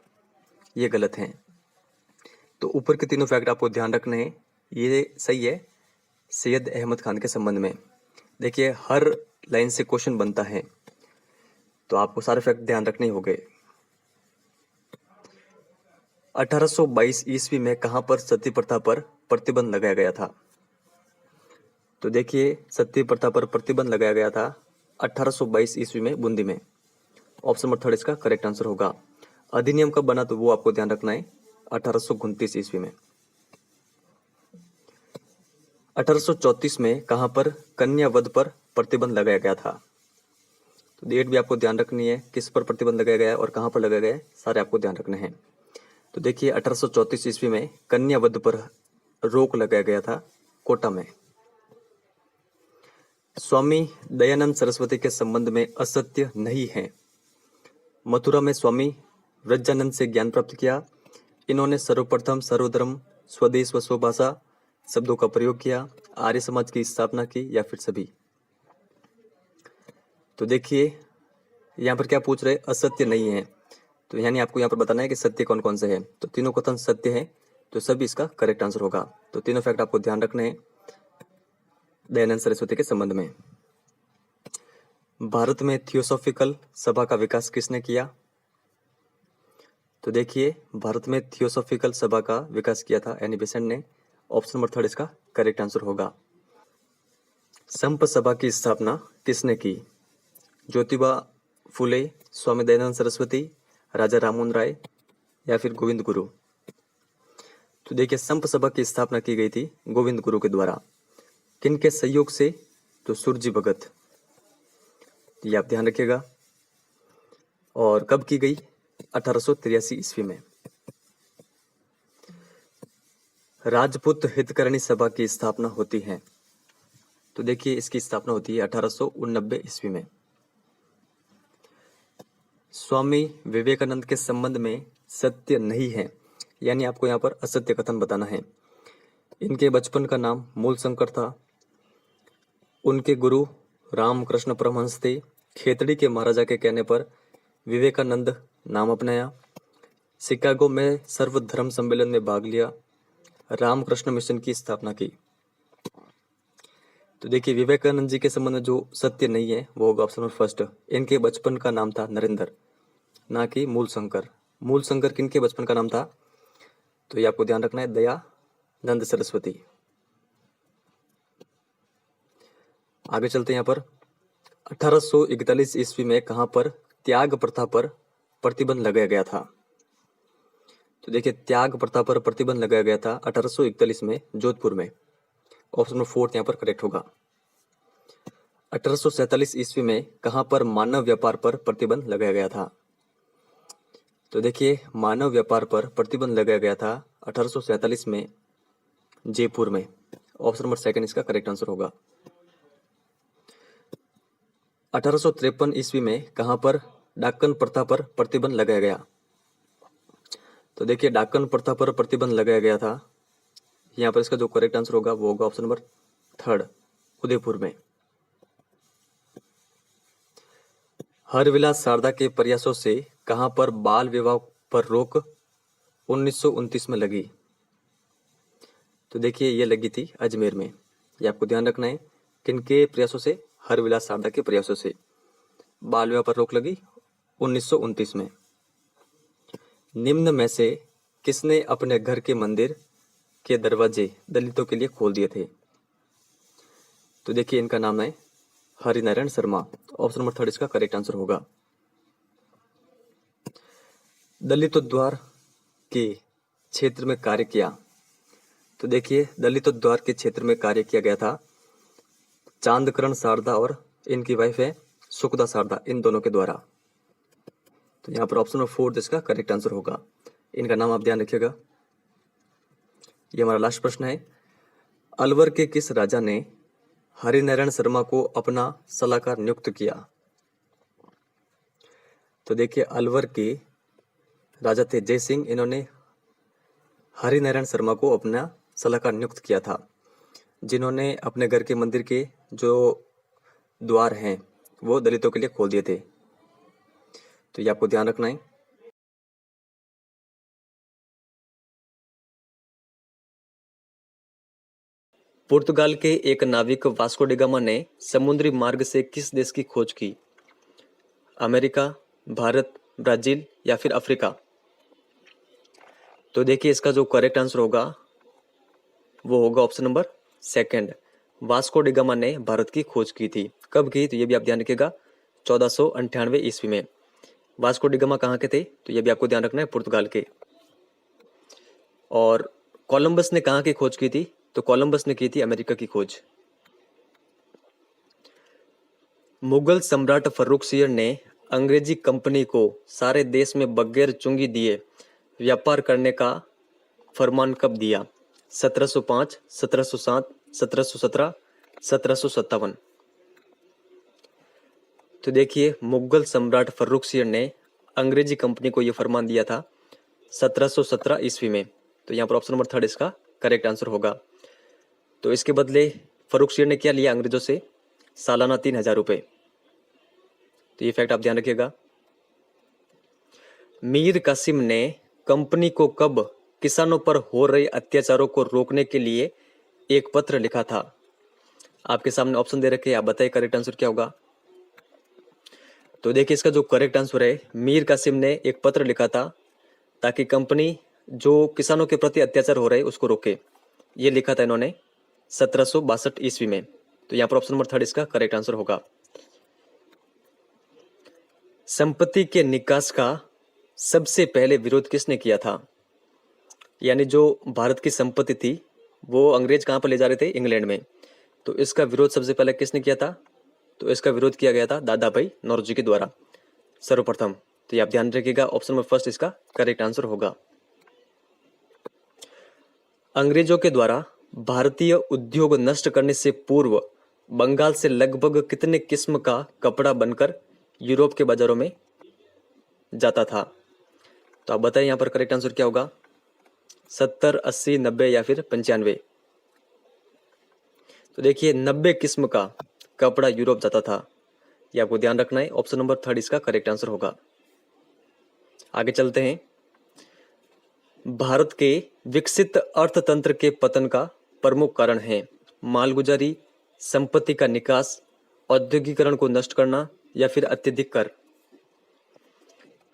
ये गलत है। तो ऊपर के तीनों फैक्ट आपको ध्यान रखने हैं। ये सही है सैयद अहमद खान के संबंध में। देखिए हर लाइन से क्वेश्चन बनता है तो आपको सारे फैक्ट ध्यान रखने होंगे। 1822 ईस्वी में कहां पर सती प्रथा पर प्रतिबंध लगाया गया था? तो देखिए सती प्रथा पर प्रतिबंध लगाया गया था 1822 ईस्वी में बूंदी में। ऑप्शन नंबर 3 इसका करेक्ट आंसर होगा। अधिनियम कब बना तो वो आपको ध्यान रखना है 1829 ईस्वी में। 1834 में कहां पर कन्या वध पर प्रतिबंध लगाया गया था? तो डेट भी आपको ध्यान रखनी है, किस पर प्रतिबंध लगाया गया है और कहां पर लगाया गया है, सारे आपको ध्यान रखने हैं। तो देखिए 1834 ईस्वी में कन्या वध पर रोक लगाया गया था कोटा में। स्वामी दयानंद सरस्वती के संबंध में असत्य नहीं है। मथुरा में स्वामी व्रजानंद से ज्ञान प्राप्त किया। इन्होंने सर्वप्रथम सर्वधर्म स्वदेश व स्वभाषा शब्दों का प्रयोग किया। आर्य समाज की स्थापना की या फिर सभी। तो देखिए यहाँ पर क्या पूछ रहे, असत्य नहीं है। तो यानी आपको यहाँ पर बताना है कि सत्य कौन कौन से हैं। तो तीनों कथन सत्य है तो सभी इसका करेक्ट आंसर होगा। तो तीनों फैक्ट आपको ध्यान रखने हैं दयानंद सरस्वती के संबंध में। भारत में थियोसॉफिकल सभा का विकास किसने किया? तो देखिए भारत में थियोसॉफिकल सभा का विकास किया था एनी बेसेंट ने। ऑप्शन नंबर 3 इसका करेक्ट आंसर होगा। संप सभा की स्थापना किसने की? ज्योतिबा फुले, स्वामी दयानंद सरस्वती, राजा राममोहन राय या फिर गोविंद गुरु। तो देखिए संप सभा की स्थापना की गई थी गोविंद गुरु के द्वारा। किनके सहयोग से? तो सुरजी भगत। ये आप ध्यान रखिएगा। और कब की गई? 1883 ईस्वी में। राजपूत हितकरणी सभा की स्थापना होती है? तो देखिए इसकी स्थापना होती है 1889 ईस्वी में। स्वामी विवेकानंद के संबंध में सत्य नहीं है, यानी आपको यहाँ पर असत्य कथन बताना है। इनके बचपन का नाम मूलशंकर था। उनके गुरु रामकृष्ण परमहंस थे। खेतड़ी के महाराजा के कहने पर विवेकानंद नाम अपनाया। शिकागो में सर्वधर्म सम्मेलन में भाग लिया। रामकृष्ण मिशन की स्थापना की। तो देखिए विवेकानंद जी के संबंध में जो सत्य नहीं है वो होगा ऑप्शन नंबर फर्स्ट। इनके बचपन का नाम था नरेंद्र, ना कि मूलशंकर। मूलशंकर किनके बचपन का नाम था? तो ये आपको ध्यान रखना है, दयानंद सरस्वती। आगे चलते हैं यहाँ पर 1841 ईस्वी में कहां पर त्याग प्रथा पर प्रतिबंध लगाया गया था? तो देखिए त्याग प्रथा पर प्रतिबंध लगाया गया था 1841 में जोधपुर में। ऑप्शन नंबर फोर्थ यहाँ पर करेक्ट होगा। 1847 ईस्वी में कहां पर मानव व्यापार पर प्रतिबंध लगाया गया था? तो देखिए मानव व्यापार पर प्रतिबंध लगाया गया था 1847 में जयपुर में। ऑप्शन नंबर सेकंड इसका करेक्ट आंसर होगा। 1853 ईस्वी में कहां पर डाकन प्रथा पर प्रतिबंध लगाया गया? तो देखिए डाकन प्रथा पर प्रतिबंध लगाया गया था। यहाँ पर इसका जो करेक्ट आंसर होगा वो होगा ऑप्शन नंबर थर्ड, उदयपुर में। हरविलास शारदा के प्रयासों से कहां पर बाल विवाह पर रोक 1929 में लगी? तो देखिए ये लगी थी अजमेर में। ये आपको ध्यान रखना है, किनके प्रयासों से? हरविलास शारदा के प्रयासों से बाल विवाह पर रोक लगी 1929 में। निम्न में से किसने अपने घर के मंदिर के दरवाजे दलितों के लिए खोल दिए थे? तो देखिए इनका नाम है Harinarayan Sharma. Option number third इसका करेक्ट आंसर होगा। दलितोद्वार के क्षेत्र में कार्य किया? तो देखिए दलितोद्वार के क्षेत्र में कार्य किया गया था चांदकरण शारदा और इनकी वाइफ है सुखदा शारदा, इन दोनों के द्वारा। तो यहाँ पर ऑप्शन नंबर फोर्थ इसका करेक्ट आंसर होगा। इनका नाम आप ध्यान रखिएगा। ये हमारा लास्ट प्रश्न है। अलवर के किस राजा ने हरिनारायण शर्मा को अपना सलाहकार नियुक्त किया? तो देखिए अलवर के राजा थे जय सिंह। इन्होंने हरिनारायण शर्मा को अपना सलाहकार नियुक्त किया था, जिन्होंने अपने घर के मंदिर के जो द्वार हैं वो दलितों के लिए खोल दिए थे। तो ये आपको ध्यान रखना है। पुर्तगाल के एक नाविक वास्को डी गामा ने समुद्री मार्ग से किस देश की खोज की? अमेरिका, भारत, ब्राजील या फिर अफ्रीका? तो देखिए इसका जो करेक्ट आंसर होगा वो होगा option number second. Vasco D gamma ने भारत की खोज की थी। कब की? तो ये भी आप ध्यान रखिएगा 1498 ईस्वी में। वास्को डी गामा कहाँ के थे? तो ये भी आपको ध्यान रखना है, पुर्तगाल के। और कोलंबस ने कहाँ की खोज की थी? तो कोलंबस ने की थी अमेरिका की खोज। मुगल सम्राट फर्रुखसियर ने अंग्रेजी कंपनी को सारे देश में बगैर चुंगी दिए व्यापार करने का फरमान कब दिया? 1705, 1707, 1717, 1757? तो देखिए मुगल सम्राट फर्रुखसियर ने अंग्रेजी कंपनी को यह फरमान दिया था 1717 ईस्वी में। तो यहाँ पर ऑप्शन नंबर थर्ड इसका करेक्ट आंसर होगा। तो इसके बदले फर्रुखसियर ने क्या लिया अंग्रेजों से? सालाना 3000 रुपए। तो ये फैक्ट आप ध्यान रखिएगा। मीर कासिम ने कंपनी को कब किसानों पर हो रहे अत्याचारों को रोकने के लिए एक पत्र लिखा था? आपके सामने ऑप्शन दे रखे हैं, आप बताइए करेक्ट आंसर क्या होगा। तो देखिए इसका जो करेक्ट आंसर है, मीर कासिम ने एक पत्र लिखा था ताकि कंपनी जो किसानों के प्रति अत्याचार हो रहे उसको रोके। ये लिखा था इन्होंने 1762 ईस्वी में। तो यहाँ पर ऑप्शन नंबर थर्ड इसका करेक्ट आंसर होगा। संपत्ति के निकास का सबसे पहले विरोध किसने किया था? यानी जो भारत की संपत्ति थी वो अंग्रेज कहां पर ले जा रहे थे? इंग्लैंड में। तो इसका विरोध सबसे पहले किसने किया था? तो इसका विरोध किया गया था दादा भाई नौरोजी के द्वारा सर्वप्रथम। तो ये आप ध्यान रखिएगा, ऑप्शन नंबर फर्स्ट इसका करेक्ट आंसर होगा। अंग्रेजों के द्वारा भारतीय उद्योग नष्ट करने से पूर्व बंगाल से लगभग कितने किस्म का कपड़ा बनकर यूरोप के बाजारों में जाता था? तो आप बताइए यहाँ पर करेक्ट आंसर क्या होगा? 70, 80, 90 या फिर 95? तो देखिए 90 किस्म का कपड़ा यूरोप जाता था, ये आपको ध्यान रखना है। ऑप्शन नंबर 3 इसका करेक्ट आंसर होगा। आगे चलते हैं। भारत के विकसित अर्थतंत्र के पतन का प्रमुख कारण है मालगुजारी, संपत्ति का निकास, औद्योगिकरण को नष्ट करना या फिर अत्यधिक कर।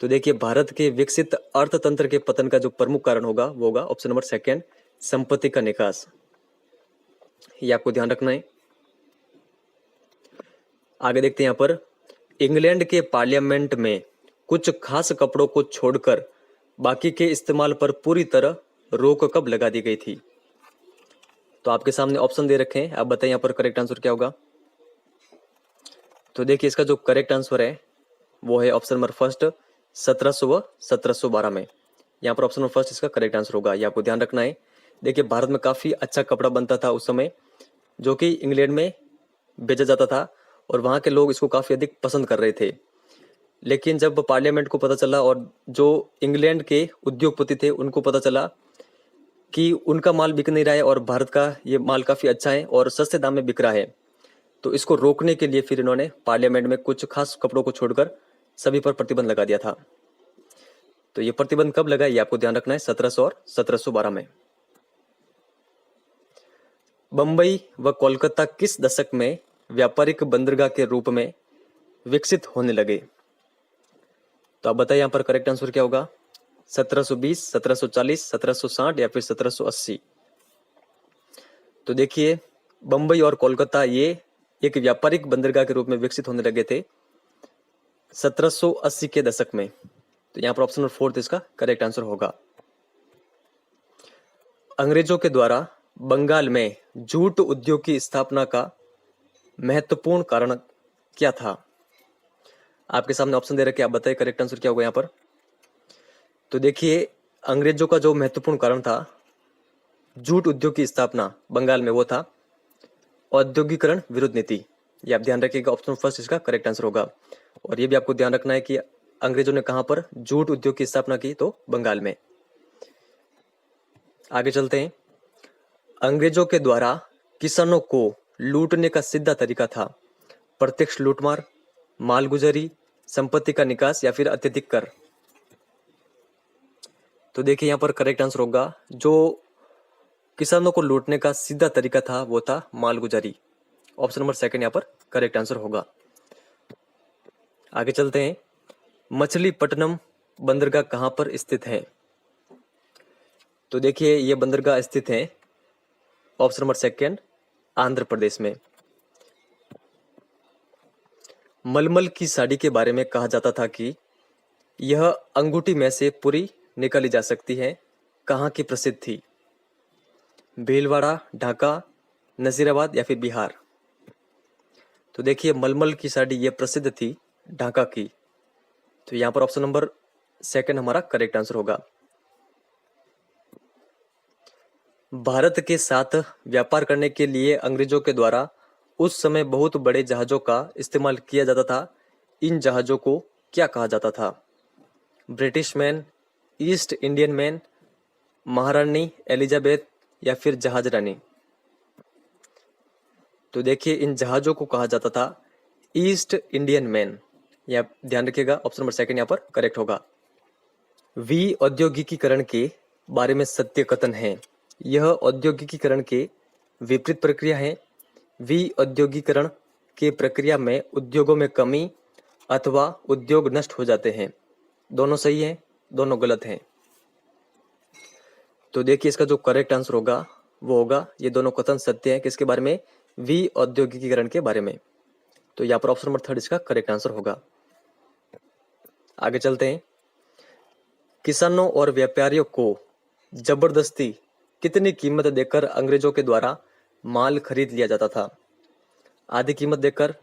तो देखिए भारत के विकसित अर्थतंत्र के पतन का जो प्रमुख कारण होगा वो होगा ऑप्शन नंबर 2, संपत्ति का निकास। ये आपको ध्यान रखना है। आगे देखते हैं यहाँ पर, इंग्लैंड के पार्लियामेंट में कुछ खास कपड़ों को छोड़कर बाकी के इस्तेमाल पर पूरी तरह रोक कब लगा दी गई थी? तो आपके सामने ऑप्शन दे रखे हैं, आप बताइए यहाँ पर करेक्ट आंसर क्या होगा? तो देखिए इसका जो करेक्ट आंसर है वो है ऑप्शन नंबर 1, 1700 व 1712 में। यहाँ पर ऑप्शन नंबर 1 इसका करेक्ट आंसर होगा, ये आपको ध्यान रखना है। देखिए भारत में काफी अच्छा कपड़ा बनता था उस समय, जो कि इंग्लैंड में बेचा जाता था और वहाँ के लोग इसको काफी अधिक पसंद कर रहे थे। लेकिन जब पार्लियामेंट को पता चला और जो इंग्लैंड के उद्योगपति थे उनको पता चला कि उनका माल बिक नहीं रहा है और भारत का ये माल काफी अच्छा है और सस्ते दाम में बिक रहा है, तो इसको रोकने के लिए फिर इन्होंने पार्लियामेंट में कुछ खास कपड़ों को छोड़कर सभी पर प्रतिबंध लगा दिया था। तो ये प्रतिबंध कब लगा ये आपको ध्यान रखना है, 1700 और 1712 में। बंबई व कोलकाता किस दशक में व्यापारिक बंदरगाह के रूप में विकसित होने लगे? तो आप बताइए यहाँ पर करेक्ट आंसर क्या होगा? 1720, 1740, 1760 या फिर 1780? तो देखिए बंबई और कोलकाता ये एक व्यापारिक बंदरगाह के रूप में विकसित होने लगे थे 1780 के दशक में। तो यहाँ पर ऑप्शन नंबर 4 इसका करेक्ट आंसर होगा। अंग्रेजों के द्वारा बंगाल में जूट उद्योग की स्थापना का महत्वपूर्ण कारण क्या था? आपके सामने ऑप्शन दे रखे, आप बताइए करेक्ट आंसर क्या होगा यहाँ पर? तो देखिए अंग्रेजों का जो महत्वपूर्ण कारण था जूट उद्योग की स्थापना बंगाल में, वो था औद्योगिकरण विरुद्ध नीति। ये आप ध्यान रखिएगा, ऑप्शन 1 इसका करेक्ट आंसर होगा। और ये भी आपको ध्यान रखना है कि अंग्रेजों ने कहां पर जूट उद्योग की स्थापना की? तो बंगाल में। आगे चलते हैं। अंग्रेजों के द्वारा किसानों को लूटने का सीधा तरीका था प्रत्यक्ष लूटमार, मालगुजारी, संपत्ति का निकास या फिर अत्यधिक कर? तो देखिए यहाँ पर करेक्ट आंसर होगा, जो किसानों को लूटने का सीधा तरीका था वो था मालगुजारी। ऑप्शन नंबर 2 यहाँ पर करेक्ट आंसर होगा। आगे चलते हैं। मछलीपट्टनम बंदरगाह कहां पर स्थित है? तो देखिए ये बंदरगाह स्थित है ऑप्शन नंबर 2 आंध्र प्रदेश में। मलमल की साड़ी के बारे में कहा जाता था कि यह अंगूठी में से पूरी निकाली जा सकती है, कहाँ की प्रसिद्ध थी? भीलवाड़ा, ढाका, नजीराबाद या फिर बिहार? तो देखिए मलमल की साड़ी ये प्रसिद्ध थी ढाका की। तो यहाँ पर ऑप्शन नंबर 2 हमारा करेक्ट आंसर होगा। भारत के साथ व्यापार करने के लिए अंग्रेजों के द्वारा उस समय बहुत बड़े जहाजों का इस्तेमाल किया जाता था। इन जहाजों को क्या कहा जाता था? British man, east Indian man, महारानी एलिजाबेथ या फिर जहाज रानी? तो देखिए इन जहाजों को कहा जाता था ईस्ट इंडियन मैन। यह ध्यान रखिएगा, ऑप्शन नंबर 2 यहाँ पर करेक्ट होगा। औद्योगिकीकरण के बारे में सत्य कथन है, यह औद्योगिकीकरण के विपरीत प्रक्रिया है। औद्योगिकीकरण के प्रक्रिया में उद्योगों में कमी अथवा उद्योग नष्ट हो जाते हैं। दोनों सही है, दोनों गलत हैं। तो देखिए इसका जो करेक्ट आंसर होगा वो होगा, ये दोनों कथन सत्य है किसके बारे में? औद्योगिकीकरण के बारे में। तो यहाँ पर ऑप्शन नंबर 3 इसका करेक्ट आंसर होगा। आगे चलते हैं। किसानों और व्यापारियों को जबरदस्ती कितनी कीमत देकर अंग्रेजों के द्वारा माल खरीद लिया जाता था? आधी कीमत देकर,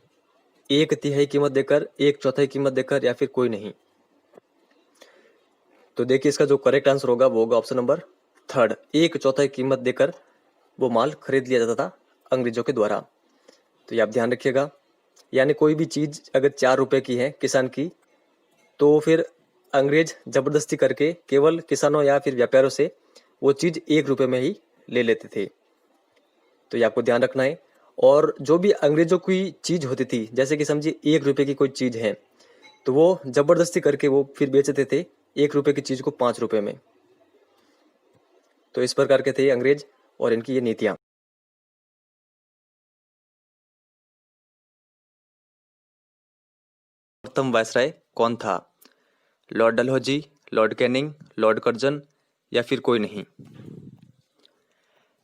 1/3 कीमत देकर, 1/4 कीमत देकर या फिर कोई नहीं? तो देखिए इसका जो करेक्ट आंसर होगा वो होगा ऑप्शन नंबर 1/3 एक चौथाई कीमत देकर वो माल खरीद लिया जाता था अंग्रेजों के द्वारा। तो ये आप ध्यान रखिएगा। यानी कोई भी चीज अगर 4 रुपए की है किसान की, तो फिर अंग्रेज जबरदस्ती करके केवल किसानों या फिर व्यापारियों से वो चीज 1 रुपए में ही ले लेते थे। तो ये आपको ध्यान रखना है। और जो भी अंग्रेजों की चीज होती थी, जैसे कि समझिए 1 रुपए की कोई चीज है, तो वो जबरदस्ती करके वो फिर बेचते थे 1 रुपए की चीज को 5 रुपए में। तो इस प्रकार के थे अंग्रेज और इनकी ये नीतियां। प्रथम वायसराय कौन था? Lord Dalhousie, Lord Canning, Lord Curzon या फिर कोई नहीं?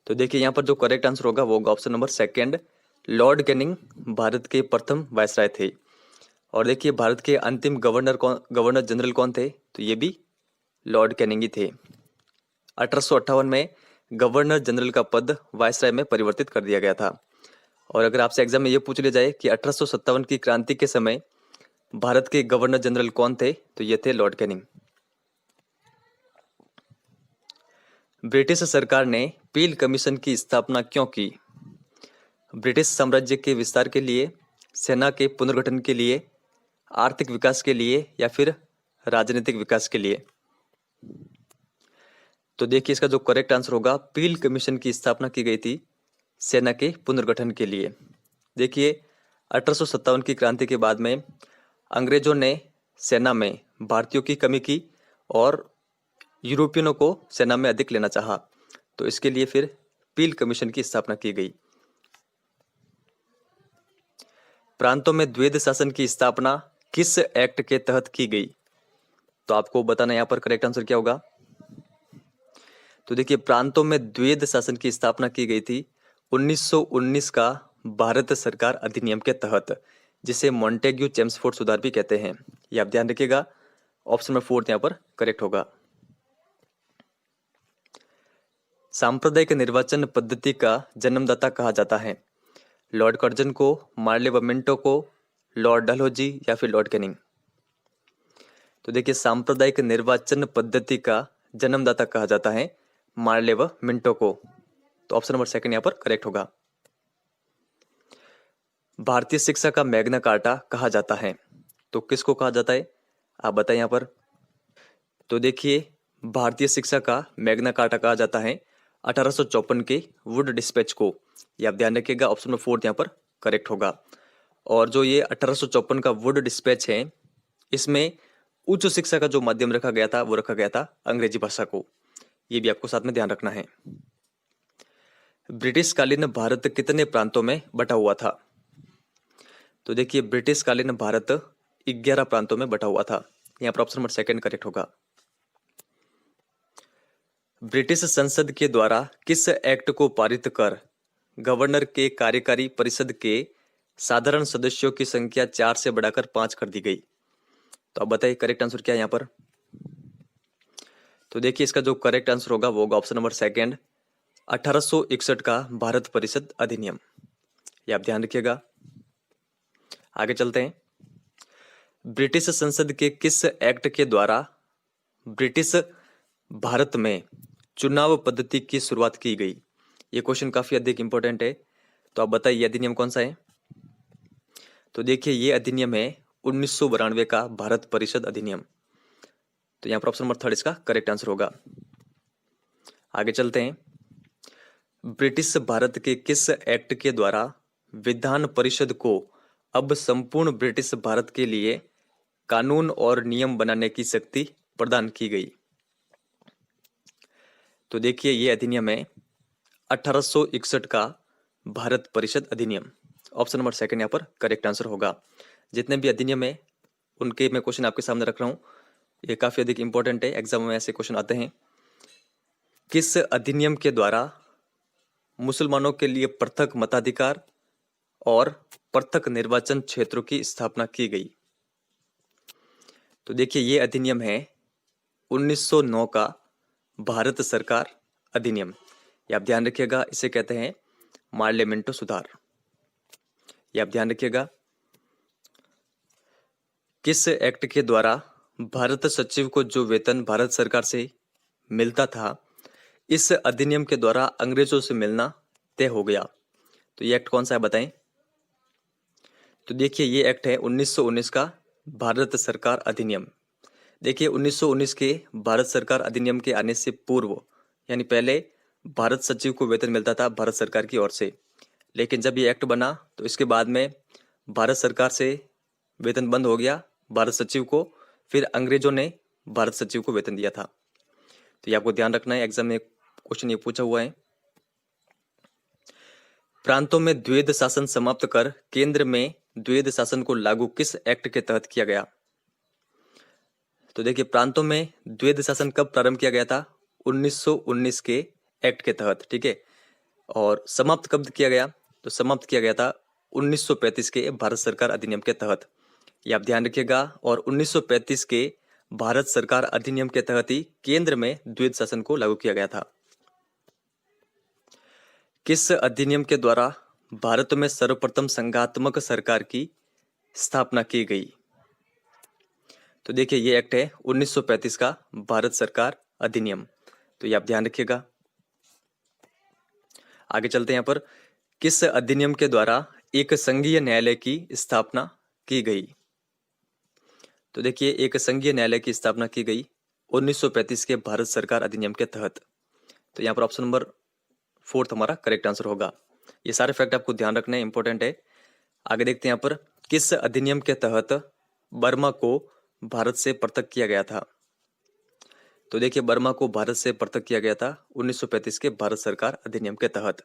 तो देखिए यहाँ पर जो करेक्ट आंसर होगा वो होगा option number second, Lord Canning Bharat के प्रथम वायसराय थे। और देखिए भारत के अंतिम गवर्नर जनरल कौन थे? तो ये भी लॉर्ड कैनिंग ही थे। 1858 में गवर्नर जनरल का पद वायसराय में परिवर्तित कर दिया गया था। और अगर आपसे एग्जाम में ये पूछ लिया जाए कि 1857 की क्रांति के समय भारत के गवर्नर जनरल कौन थे, तो ये थे लॉर्ड कैनिंग। ब्रिटिश सरकार ने पील कमीशन की स्थापना क्यों की? ब्रिटिश साम्राज्य के विस्तार के लिए, सेना के पुनर्गठन के लिए, आर्थिक विकास के लिए या फिर राजनीतिक विकास के लिए? तो देखिए इसका जो करेक्ट आंसर होगा, पील कमीशन की स्थापना की गई थी सेना के पुनर्गठन के लिए। देखिए 1857 की क्रांति के बाद में अंग्रेजों ने सेना में भारतीयों की कमी की और यूरोपियनों को सेना में अधिक लेना चाहा, तो इसके लिए फिर पील कमीशन की स्थापना की गई। प्रांतों में द्वैध शासन की स्थापना किस एक्ट के तहत की गई? तो आपको बताना यहाँ पर करेक्ट आंसर क्या होगा। तो देखिए प्रांतों में द्वैध शासन की स्थापना की गई थी 1919 का भारत सरकार अधिनियम के तहत, जिसे मॉन्टेग्यू चेम्सफोर्ड सुधार भी कहते हैं। ये आप ध्यान रखिएगा। ऑप्शन नंबर 4 यहाँ पर करेक्ट होगा। सांप्रदायिक निर्वाचन पद्धति का जन्मदाता कहा जाता है? लॉर्ड कर्जन को, मार्ले व मिंटो को, लॉर्ड डलहौजी या फिर लॉर्ड कैनिंग? तो देखिए सांप्रदायिक निर्वाचन पद्धति का जन्मदाता कहा जाता है मार्ले व मिंटो को। तो ऑप्शन नंबर सेकंड यहाँ पर करेक्ट होगा। भारतीय शिक्षा का मैग्ना कार्टा कहा जाता है? तो किसको कहा जाता है, आप बताएं यहाँ पर। तो देखिए भारतीय शिक्षा का मैग्ना कार्टा कहा जाता है 1854 के वुड डिस्पैच को। ये आप ध्यान रखिएगा। ऑप्शन नंबर 4 यहाँ पर करेक्ट होगा। और जो ये 1854 का वुड डिस्पैच है, इसमें उच्च शिक्षा का जो माध्यम रखा गया था वो रखा गया था अंग्रेजी भाषा को। ये भी आपको साथ में ध्यान रखना है। ब्रिटिश कालीन भारत कितने प्रांतों में बटा हुआ था? तो देखिए ब्रिटिश कालीन भारत 11 प्रांतों में बटा हुआ था। यहाँ पर ऑप्शन नंबर सेकंड करेक्ट होगा। ब्रिटिश संसद के द्वारा किस एक्ट को पारित कर गवर्नर के कार्यकारी परिषद के साधारण सदस्यों की संख्या 4 से बढ़ाकर 5 कर दी गई? तो आप बताइए करेक्ट आंसर क्या है यहाँ पर। तो देखिए इसका जो करेक्ट आंसर होगा वो होगा ऑप्शन नंबर सेकंड, 1861 का भारत परिषद अधिनियम। ये आप ध्यान रखिएगा। आगे चलते हैं। ब्रिटिश संसद के किस एक्ट के द्वारा ब्रिटिश भारत में चुनाव पद्धति की शुरुआत की गई? ये क्वेश्चन काफी अधिक इंपॉर्टेंट है। तो आप बताइए ये अधिनियम कौन सा है। तो देखिए ये अधिनियम है 1992 का भारत परिषद अधिनियम। तो यहाँ पर ऑप्शन नंबर 3 इसका करेक्ट आंसर होगा। आगे चलते हैं। ब्रिटिश भारत के किस एक्ट के द्वारा विधान परिषद को अब संपूर्ण ब्रिटिश भारत के लिए कानून और नियम बनाने की शक्ति प्रदान की गई? तो देखिए ये अधिनियम है 1861 का भारत परिषद अधिनियम। ऑप्शन नंबर सेकंड यहाँ पर करेक्ट आंसर होगा। जितने भी अधिनियम है उनके मैं क्वेश्चन आपके सामने रख रहा हूँ। ये काफी अधिक इंपॉर्टेंट है, एग्जाम में ऐसे क्वेश्चन आते हैं। किस अधिनियम के द्वारा मुसलमानों के लिए पृथक मताधिकार और पृथक निर्वाचन क्षेत्रों की स्थापना की गई? तो देखिए ये अधिनियम है 1909 का भारत सरकार अधिनियम। ये आप ध्यान रखिएगा। इसे कहते हैं मार्लेमेंटो सुधार। ये आप ध्यान रखिएगा। किस एक्ट के द्वारा भारत सचिव को जो वेतन भारत सरकार से मिलता था, इस अधिनियम के द्वारा अंग्रेजों से मिलना तय हो गया। तो ये एक्ट कौन सा है बताएं। तो देखिए ये एक्ट है 1919 का भारत सरकार अधिनियम। देखिए 1919 के भारत सरकार अधिनियम के आने से पूर्व यानी पहले भारत सचिव को वेतन मिलता था भारत सरकार की ओर से, लेकिन जब ये एक्ट बना तो इसके बाद में भारत सरकार से वेतन बंद हो गया भारत सचिव को, फिर अंग्रेजों ने भारत सचिव को वेतन दिया था। तो ये आपको ध्यान रखना है, एग्जाम में क्वेश्चन ये पूछा हुआ है। प्रांतों में द्वैध शासन समाप्त कर केंद्र में द्वैध शासन को लागू किस एक्ट के तहत किया गया। तो देखिए प्रांतों में द्वैध शासन कब प्रारंभ किया गया था, 1919 के एक्ट के तहत, ठीक है। और समाप्त कब किया गया, तो समाप्त किया गया था 1935 के भारत सरकार अधिनियम के तहत। ये आप ध्यान रखिएगा। और 1935 के भारत सरकार अधिनियम के तहत ही केंद्र में द्वैध शासन को लागू किया गया था। किस अधिनियम के द्वारा भारत में सर्वप्रथम संघात्मक सरकार की स्थापना की गई। तो देखिए ये एक्ट है 1935 का भारत सरकार अधिनियम। तो ये आप ध्यान रखिएगा। आगे चलते हैं यहाँ पर, किस अधिनियम के द्वारा एक संघीय न्यायालय की स्थापना की गई। तो देखिए एक संघीय न्यायालय की स्थापना की गई 1935 के भारत सरकार अधिनियम के तहत। तो यहाँ पर ऑप्शन नंबर 4 हमारा करेक्ट आंसर होगा। ये सारे फैक्ट आपको ध्यान रखने इंपॉर्टेंट है। आगे देखते हैं यहाँ पर, किस अधिनियम के तहत बर्मा को भारत से पृथक किया गया था। तो देखिए बर्मा को भारत से पृथक किया गया था 1935 के भारत सरकार अधिनियम के तहत।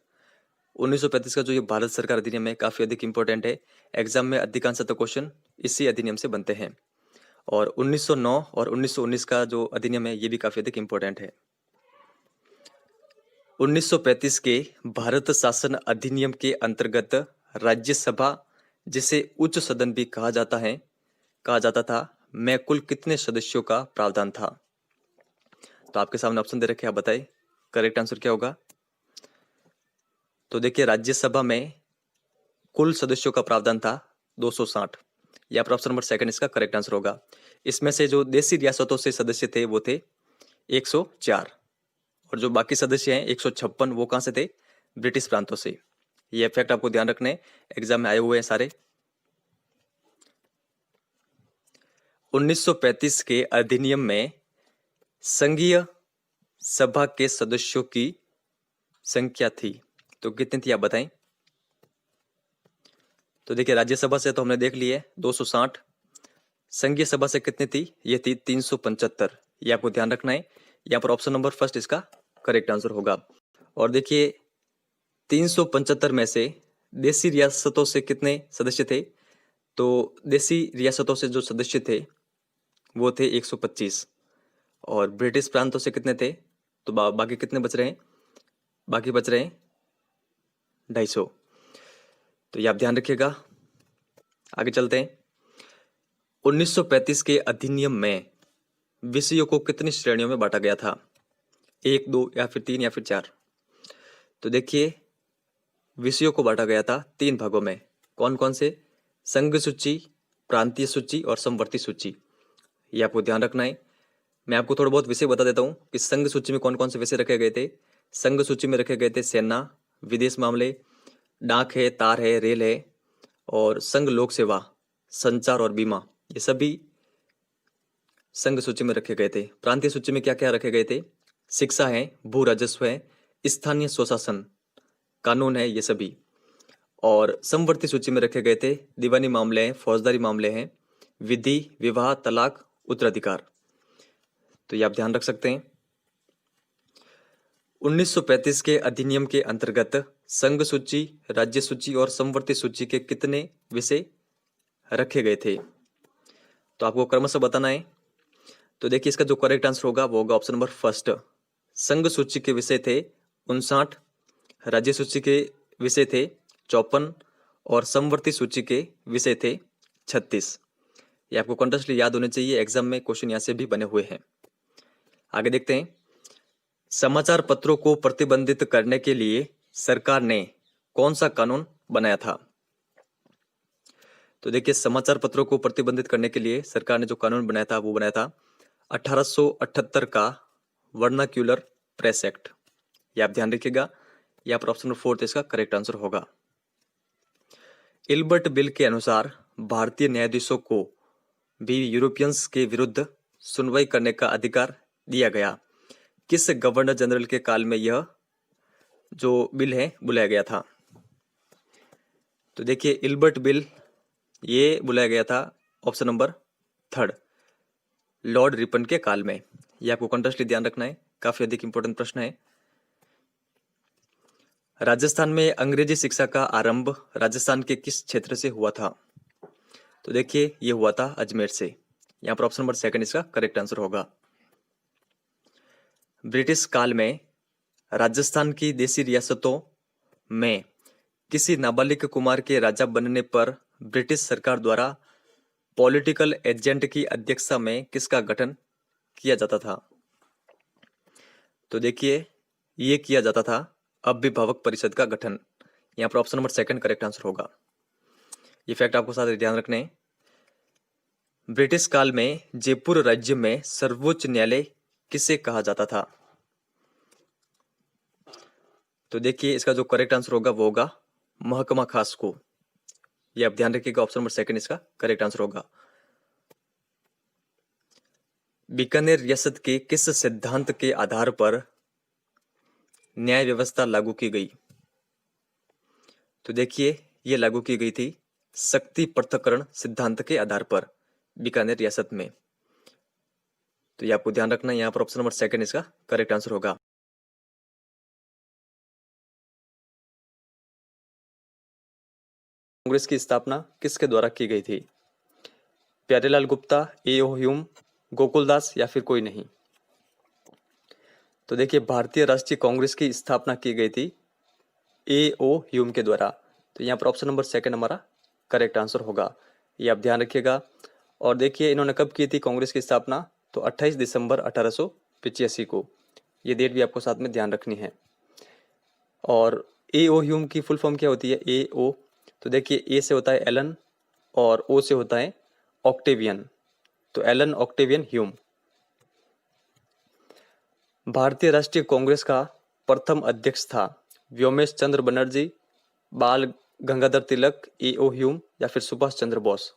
1935 का जो ये भारत सरकार अधिनियम है काफी अधिक इंपॉर्टेंट है, एग्जाम में अधिकांशतः क्वेश्चन इसी अधिनियम से बनते हैं। और 1909 और 1919 का जो अधिनियम है ये भी काफी अधिक इंपॉर्टेंट है। 1935 के भारत शासन अधिनियम के अंतर्गत राज्यसभा, जिसे उच्च सदन भी कहा जाता था, में कुल कितने सदस्यों का प्रावधान था। तो आपके सामने ऑप्शन दे रखे, आप बताइए करेक्ट आंसर क्या होगा। तो देखिए राज्यसभा में कुल सदस्यों का प्रावधान था 260। या पर ऑप्शन नंबर 2 इसका करेक्ट आंसर होगा। इसमें से जो देशी रियासतों से सदस्य थे वो थे 104, और जो बाकी सदस्य हैं 156 वो कहां से थे, ब्रिटिश प्रांतों से। ये फैक्ट आपको ध्यान रखने, एग्जाम में आए हुए हैं सारे। 1935 के अधिनियम में संघीय सभा के सदस्यों की संख्या थी, तो कितनी थी आप बताएं। तो देखिए राज्यसभा से तो हमने देख लिए 260, संघीय सभा से कितनी थी, ये थी 375। ये आपको ध्यान रखना है। यहाँ पर ऑप्शन नंबर 1 इसका करेक्ट आंसर होगा। और देखिए 375 में से देशी रियासतों से कितने सदस्य थे, तो देशी रियासतों से जो सदस्य थे वो थे 125, और ब्रिटिश प्रांतों से कितने थे, तो बाकी कितने बच रहे हैं, बाकी बच रहे हैं 250। तो ये आप ध्यान रखिएगा। आगे चलते हैं। 1935 के अधिनियम में विषयों को कितनी श्रेणियों में बांटा गया था, 1, 2 या फिर 3 या फिर 4। तो देखिए विषयों को बांटा गया था 3 भागों में। कौन कौन से, संघ सूची, प्रांतीय सूची और समवर्ती सूची। ये आपको ध्यान रखना है। मैं आपको थोड़ा बहुत विषय बता देता हूँ कि संघ सूची में कौन कौन से विषय रखे गए थे। संघ सूची में रखे गए थे सेना, विदेश मामले, डाक है, तार है, रेल है, और संघ लोक सेवा, संचार और बीमा, ये सभी संघ सूची में रखे गए थे। प्रांतीय सूची में क्या क्या रखे गए थे, शिक्षा है, भू राजस्व है, स्थानीय स्वशासन, कानून है, ये सभी। और समवर्ती सूची में रखे गए थे दीवानी मामले हैं, फौजदारी मामले हैं, विधि, विवाह, तलाक, उत्तराधिकार। तो ये आप ध्यान रख सकते हैं। 1935 के अधिनियम के अंतर्गत संघ सूची, राज्य सूची और समवर्ती सूची के कितने विषय रखे गए थे, तो आपको क्रमशः बताना है। तो देखिए इसका जो करेक्ट आंसर होगा वो होगा ऑप्शन नंबर 1। संघ सूची के विषय थे 59, राज्य सूची के विषय थे 54 और समवर्ती सूची के विषय थे 36। ये आपको कंटेस्टली याद होने चाहिए, एग्जाम में क्वेश्चन यहाँ से भी बने हुए हैं। आगे देखते हैं। समाचार पत्रों को प्रतिबंधित करने के लिए सरकार ने कौन सा कानून बनाया था। तो देखिए समाचार पत्रों को प्रतिबंधित करने के लिए सरकार ने जो कानून बनाया था वो बनाया था 1878 का वर्नाक्यूलर प्रेस एक्ट। ये आप ध्यान रखिएगा। यहाँ पर ऑप्शन नंबर 4 इसका करेक्ट आंसर होगा। इल्बर्ट बिल के अनुसार भारतीय न्यायाधीशों को भी यूरोपियंस के विरुद्ध सुनवाई करने का अधिकार दिया गया। किस गवर्नर जनरल के काल में यह जो बिल है बुलाया गया था? तो देखिए इल्बर्ट बिल ये बुलाया गया था ऑप्शन नंबर 3 लॉर्ड रिपन के काल में। ये आपको कंटेक्स्टली ध्यान रखना है, काफी अधिक इंपॉर्टेंट प्रश्न है। राजस्थान में अंग्रेजी शिक्षा का आरंभ राजस्थान के किस क्षेत्र से हुआ था? तो देखिए ये हुआ था अजमेर से। यहाँ पर ऑप्शन नंबर 2 इसका करेक्ट आंसर होगा। ब्रिटिश काल में राजस्थान की देशी रियासतों में किसी नाबालिग कुमार के राजा बनने पर ब्रिटिश सरकार द्वारा पॉलिटिकल एजेंट की अध्यक्षता में किसका गठन किया जाता था? तो देखिए ये किया जाता था अभिभावक परिषद का गठन। यहाँ पर ऑप्शन नंबर 2 करेक्ट आंसर होगा। ये फैक्ट आपको साथ ध्यान रखने हैं। ब्रिटिश काल में जयपुर राज्य में सर्वोच्च न्यायालय किसे कहा जाता था? तो देखिए इसका जो करेक्ट आंसर होगा वो होगा महकमा खास को। ये आप ध्यान रखिएगा, ऑप्शन नंबर 2 इसका करेक्ट आंसर होगा। बीकानेर रियासत के किस सिद्धांत के आधार पर न्याय व्यवस्था लागू की गई? तो देखिए ये लागू की गई थी शक्ति पृथक्करण सिद्धांत के आधार पर बीकानेर रियासत में। तो ये आपको ध्यान रखना है, यहाँ पर ऑप्शन नंबर 2 इसका करेक्ट आंसर होगा। कांग्रेस की स्थापना किसके द्वारा की गई थी? प्यारेलाल गुप्ता, ए.ओ. ह्यूम, गोकुलदास या फिर कोई नहीं? तो देखिए भारतीय राष्ट्रीय कांग्रेस की स्थापना की गई थी ए.ओ. ह्यूम के द्वारा। तो यहाँ पर ऑप्शन नंबर 2 हमारा करेक्ट आंसर होगा। ये आप ध्यान रखिएगा। और देखिए इन्होंने कब की थी कांग्रेस की स्थापना? तो 28 दिसंबर 1885 को। ये डेट भी आपको साथ में ध्यान रखनी है। और ए.ओ. ह्यूम की फुल फॉर्म क्या होती है? ए.ओ. तो देखिए ए से होता है एलन और ओ से होता है ऑक्टेवियन। तो एलन ऑक्टेवियन ह्यूम। भारतीय राष्ट्रीय कांग्रेस का प्रथम अध्यक्ष था व्योमेश चंद्र बनर्जी, बाल गंगाधर तिलक, ए.ओ. ह्यूम या फिर सुभाष चंद्र बोस?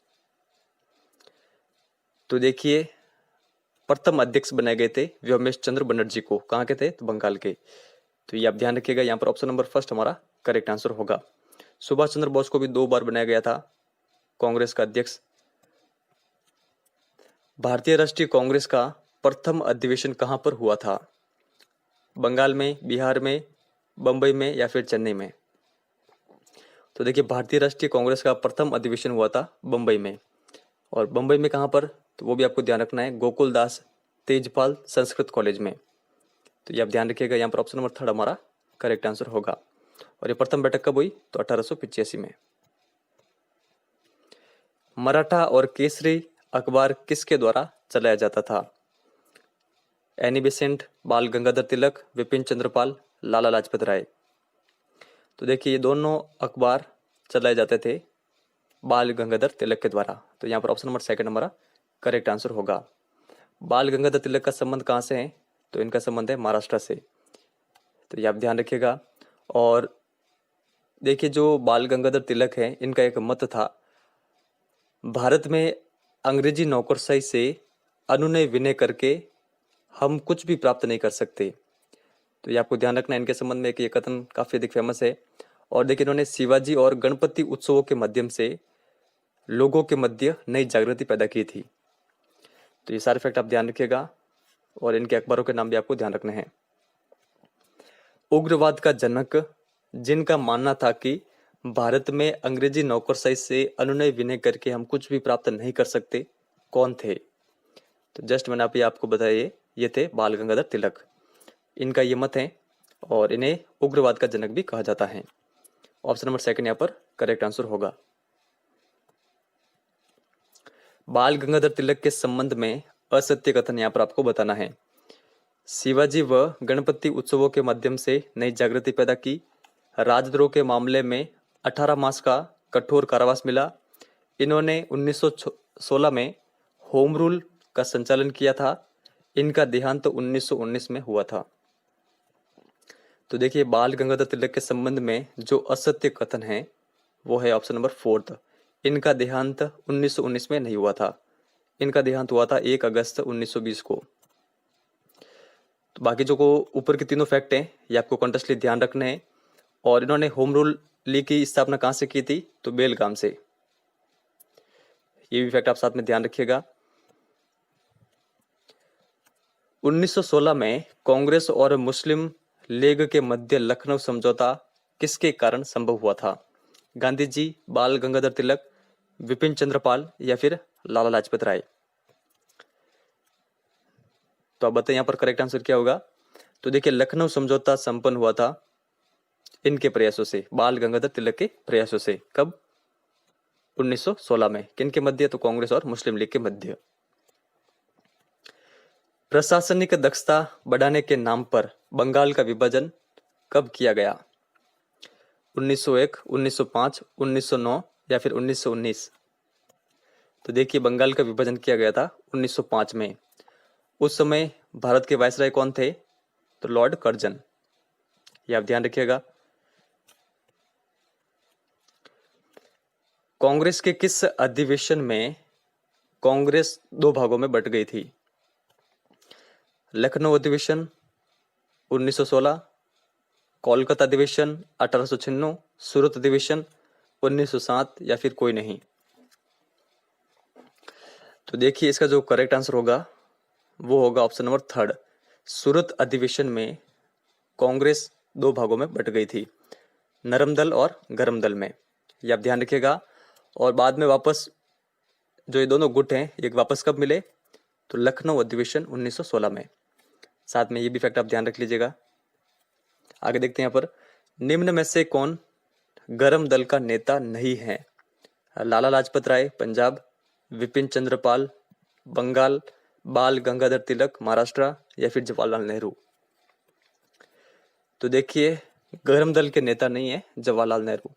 तो देखिए प्रथम अध्यक्ष बनाए गए थे व्योमेश चंद्र बनर्जी को। कहाँ के थे? तो बंगाल के। तो ये आप ध्यान रखिएगा, यहाँ पर ऑप्शन नंबर 1 हमारा करेक्ट आंसर होगा। सुभाष चंद्र बोस को भी 2 बार बनाया गया था कांग्रेस का अध्यक्ष। भारतीय राष्ट्रीय कांग्रेस का प्रथम अधिवेशन कहां पर हुआ था? बंगाल में, बिहार में, बंबई में या फिर चेन्नई में? तो देखिए भारतीय राष्ट्रीय कांग्रेस का प्रथम अधिवेशन हुआ था बंबई में। और बंबई में कहां पर? तो वो भी आपको ध्यान रखना है, गोकुलदास तेजपाल संस्कृत कॉलेज में। तो ये आप ध्यान रखिएगा, यहाँ पर ऑप्शन नंबर 3 हमारा करेक्ट आंसर होगा। और ये प्रथम बैठक कब हुई? तो 1885 में। मराठा और केसरी अखबार किसके द्वारा चलाया जाता था? एनी बेसेंट, बाल गंगाधर तिलक, विपिन चंद्रपाल, लाला लाजपत राय? तो देखिए ये दोनों अखबार चलाए जाते थे बाल गंगाधर तिलक के द्वारा। तो यहाँ पर ऑप्शन नंबर 2 हमारा करेक्ट आंसर होगा। बाल गंगाधर तिलक का संबंध कहाँ से है? तो इनका संबंध है महाराष्ट्र से। तो ये आप ध्यान रखिएगा। और देखिए जो बाल गंगाधर तिलक है इनका एक मत था, भारत में अंग्रेजी नौकरशाही से अनुनय विनय करके हम कुछ भी प्राप्त नहीं कर सकते। तो ये आपको ध्यान रखना है। इनके संबंध में एक ये कथन काफी अधिक फेमस है। और देखिए इन्होंने शिवाजी और गणपति उत्सवों के माध्यम से लोगों के मध्य नई जागृति पैदा की थी। तो ये सारे फैक्ट आप ध्यान रखिएगा और इनके अखबारों के नाम भी आपको ध्यान रखने हैं। उग्रवाद का जनक जिनका मानना था कि भारत में अंग्रेजी नौकरशाही से अनुनय विनय करके हम कुछ भी प्राप्त नहीं कर सकते, कौन थे? तो जस्ट मैंने आपको बताया, ये थे बाल गंगाधर तिलक। इनका ये मत है और इन्हें उग्रवाद का जनक भी कहा जाता है। ऑप्शन नंबर 2 यहाँ पर करेक्ट आंसर होगा। बाल गंगाधर तिलक के संबंध में असत्य कथन यहाँ पर आपको बताना है। शिवाजी व गणपति उत्सवों के माध्यम से नई जागृति पैदा की, राजद्रोह के मामले में 18 मास का कठोर कारावास मिला, इन्होंने 1916 में होम रूल का संचालन किया था, इनका देहांत 1919 में हुआ था। तो देखिए बाल गंगाधर तिलक के संबंध में जो असत्य कथन है वो है ऑप्शन नंबर 4। इनका देहांत 1919 में नहीं हुआ था, इनका देहांत हुआ था 1 अगस्त 1920 को। तो बाकी जो को ऊपर के तीनों फैक्ट हैं ये आपको कंटेस्टली ध्यान रखने हैं। और इन्होंने होम रूल लीग की स्थापना कहाँ से की थी, तो बेलगाम से। ये भी फैक्ट आप साथ में ध्यान रखिएगा। 1916 में कांग्रेस और मुस्लिम लीग के मध्य लखनऊ समझौता किसके कारण संभव हुआ था? गांधी जी, बाल गंगाधर तिलक, विपिन चंद्रपाल या फिर लाला लाजपत राय? तो आप बताइए यहाँ पर करेक्ट आंसर क्या होगा। तो देखिए लखनऊ समझौता संपन्न हुआ था इनके प्रयासों से, बाल गंगाधर तिलक के प्रयासों से। कब? 1916 में। किनके मध्य? तो कांग्रेस और मुस्लिम लीग के मध्य। प्रशासनिक दक्षता बढ़ाने के नाम पर बंगाल का विभाजन कब किया गया? 1901, 1905, 1909 या फिर 1919? तो देखिए बंगाल का विभाजन किया गया था 1905 में। उस समय भारत के वायसराय कौन थे? तो लॉर्ड कर्जन। ये आप ध्यान रखिएगा। कांग्रेस के किस अधिवेशन में कांग्रेस 2 भागों में बट गई थी? लखनऊ अधिवेशन 1916, कोलकाता अधिवेशन 1896, सूरत अधिवेशन 1907 या फिर कोई नहीं? तो देखिए इसका जो करेक्ट आंसर होगा वो होगा ऑप्शन नंबर 3। सूरत अधिवेशन में कांग्रेस 2 भागों में बट गई थी, नरम दल और गरम दल में। ये आप ध्यान रखिएगा। और बाद में वापस जो ये दोनों गुट हैं ये वापस कब मिले? तो लखनऊ अधिवेशन 1916 में। साथ में ये भी फैक्ट आप ध्यान रख लीजिएगा। आगे देखते हैं यहाँ पर, निम्न में से कौन गरम दल का नेता नहीं है? लाला लाजपत राय पंजाब, विपिन चंद्रपाल बंगाल, बाल गंगाधर तिलक महाराष्ट्र या फिर जवाहरलाल नेहरू? तो देखिए गरम दल के नेता नहीं है जवाहरलाल नेहरू,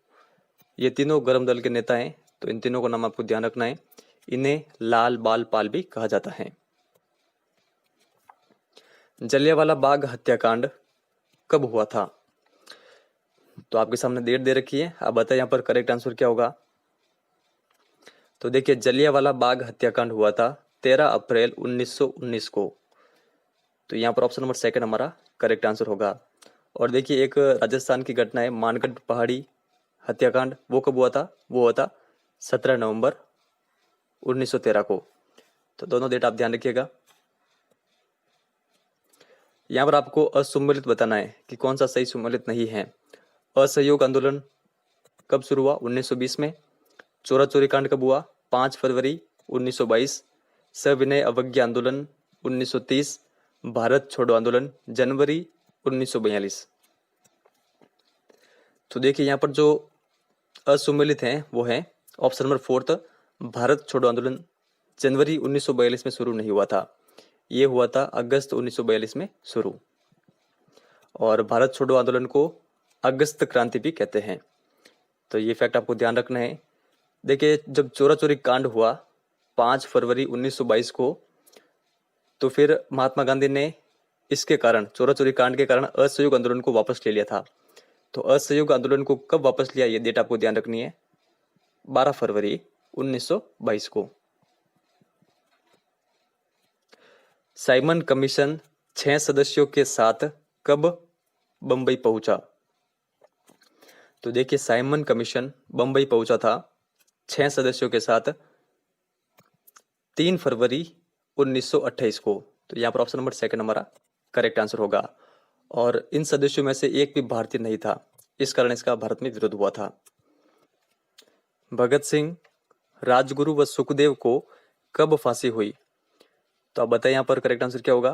ये तीनों गरम दल के नेता हैं। तो इन तीनों का नाम आपको ध्यान रखना है। इन्हें लाल बाल पाल भी कहा जाता है। जलियांवाला बाग हत्याकांड कब हुआ था? तो आपके सामने डेट दे रखी है, आप बताइए यहाँ पर करेक्ट आंसर क्या होगा। तो देखिए जलियांवाला बाग हत्याकांड हुआ था 13 अप्रैल 1919 को। तो यहाँ पर ऑप्शन नंबर 2 हमारा करेक्ट आंसर होगा। और देखिए एक राजस्थान की घटना है मानगढ़ पहाड़ी हत्याकांड, वो कब हुआ था? वो हुआ था 17 नवंबर 1913 को। तो दोनों डेट आप ध्यान रखिएगा। यहाँ पर आपको असुम्मिलित बताना है कि कौन सा सही सुम्मिलित नहीं है। असहयोग आंदोलन कब शुरू हुआ? 1920 में। चोरा चोरी कांड कब हुआ? 5 फरवरी 1922। सविनय अवज्ञा आंदोलन 1930। भारत छोड़ो आंदोलन जनवरी 1942। तो देखिए यहाँ पर जो असुम्मिलित हैं वो है ऑप्शन नंबर 4। भारत छोड़ो आंदोलन जनवरी 1942 में शुरू नहीं हुआ था, ये हुआ था अगस्त 1942 में शुरू। और भारत छोड़ो आंदोलन को अगस्त क्रांति भी कहते हैं। तो ये फैक्ट आपको ध्यान रखना है। देखिए जब चोरा चोरी कांड हुआ 5 फरवरी 1922 को, तो फिर महात्मा गांधी ने इसके कारण, चोरा चोरी कांड के कारण असहयोग आंदोलन को वापस ले लिया था। तो असहयोग आंदोलन को कब वापस लिया ये डेट आपको ध्यान रखनी है, 12 फरवरी 1922 को। साइमन कमीशन 6 सदस्यों के साथ कब बंबई पहुंचा? तो देखिए साइमन कमीशन बंबई पहुंचा था 6 सदस्यों के साथ 3 फरवरी 1928 को। तो यहाँ पर ऑप्शन नंबर 2 हमारा करेक्ट आंसर होगा। और इन सदस्यों में से एक भी भारतीय नहीं था, इस कारण इसका भारत में विरोध हुआ था। भगत सिंह, राजगुरु व सुखदेव को कब फांसी हुई? तो आप बताइए यहाँ पर करेक्ट आंसर क्या होगा।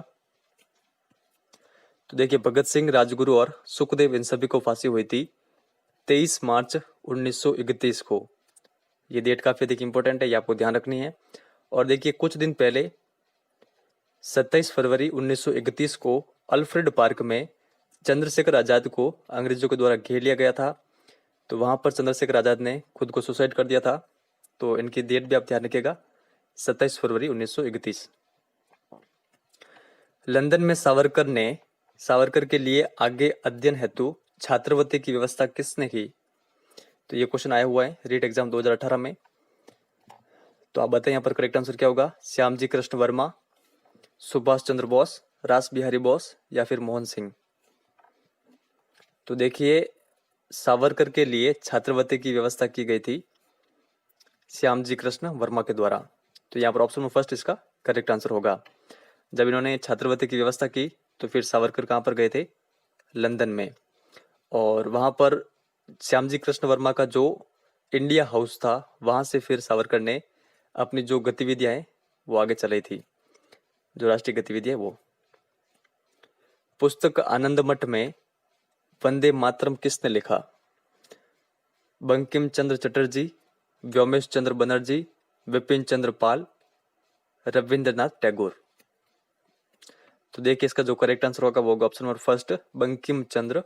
तो देखिए भगत सिंह, राजगुरु और सुखदेव इन सभी को फांसी हुई थी 23 मार्च 1931 को। ये डेट काफी अधिक इंपॉर्टेंट है, ये आपको ध्यान रखनी है। और देखिए कुछ दिन पहले 27 फरवरी 1931 को अल्फ्रेड पार्क में चंद्रशेखर आजाद को अंग्रेजों के द्वारा घेर लिया गया था। तो वहां पर चंद्रशेखर आजाद ने खुद को सुसाइड कर दिया था। तो इनकी डेट भी आप ध्यान रखिएगा, 27 फरवरी 1931। लंदन में सावरकर ने सावरकर के लिए आगे अध्ययन हेतु छात्रवृत्ति की व्यवस्था किसने की? तो ये क्वेश्चन आया हुआ है रीट एग्जाम 2018 में। तो आप बताएं यहाँ पर करेक्ट आंसर क्या होगा? श्यामजी कृष्ण वर्मा, सुभाष चंद्र बोस, रास बिहारी बोस या फिर मोहन सिंह। तो देखिए सावरकर के लिए छात्रवृत्ति की व्यवस्था की गई थी श्यामजी कृष्ण वर्मा के द्वारा। तो यहाँ पर ऑप्शन में फर्स्ट इसका करेक्ट आंसर होगा। जब इन्होंने छात्रवृत्ति की व्यवस्था की तो फिर सावरकर कहाँ पर गए थे? लंदन में। और वहां पर श्यामजी कृष्ण वर्मा का जो इंडिया हाउस था वहां से फिर सावरकर ने अपनी जो गतिविधियां हैं वो आगे चलाई थी, जो राष्ट्रीय गतिविधियां वो। पुस्तक आनंद मठ में वंदे मातरम किसने लिखा? बंकिम चंद्र चटर्जी, व्योमेश चंद्र बनर्जी, विपिन चंद्र पाल, रविंद्रनाथ टैगोर। तो देखिए इसका जो करेक्ट आंसर होगा वो होगा option number first, Bankim Chandra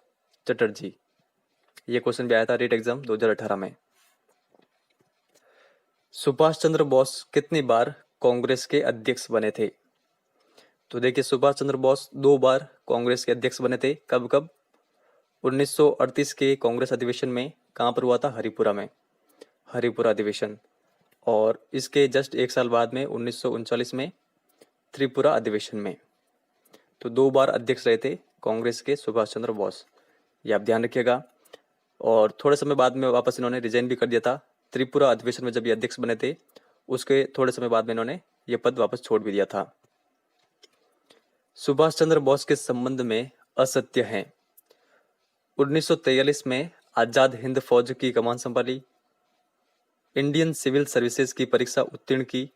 Chatterjee. ये क्वेश्चन भी आया था रीट एग्जाम 2018 में। सुभाष चंद्र बोस कितनी बार कांग्रेस के अध्यक्ष बने थे? तो देखिए सुभाष चंद्र बोस 2 बार कांग्रेस के अध्यक्ष बने थे। कब कब? 1938 के कांग्रेस अधिवेशन में। कहां पर हुआ था? हरिपुरा में, हरिपुरा अधिवेशन। और इसके जस्ट 1 साल बाद में 1939 में त्रिपुरा अधिवेशन में। तो 2 बार अध्यक्ष रहे थे कांग्रेस के सुभाष चंद्र बोस, ये आप ध्यान रखिएगा। और थोड़े समय बाद में वापस इन्होंने रिजाइन भी कर दिया था। त्रिपुरा अधिवेशन में जब ये अध्यक्ष बने थे उसके थोड़े समय बाद में इन्होंने ये पद वापस छोड़ भी दिया था। सुभाष चंद्र बोस के संबंध में असत्य है। 1943 में आजाद हिंद फौज की कमान संभाली, इंडियन सिविल सर्विसेज की परीक्षा उत्तीर्ण की,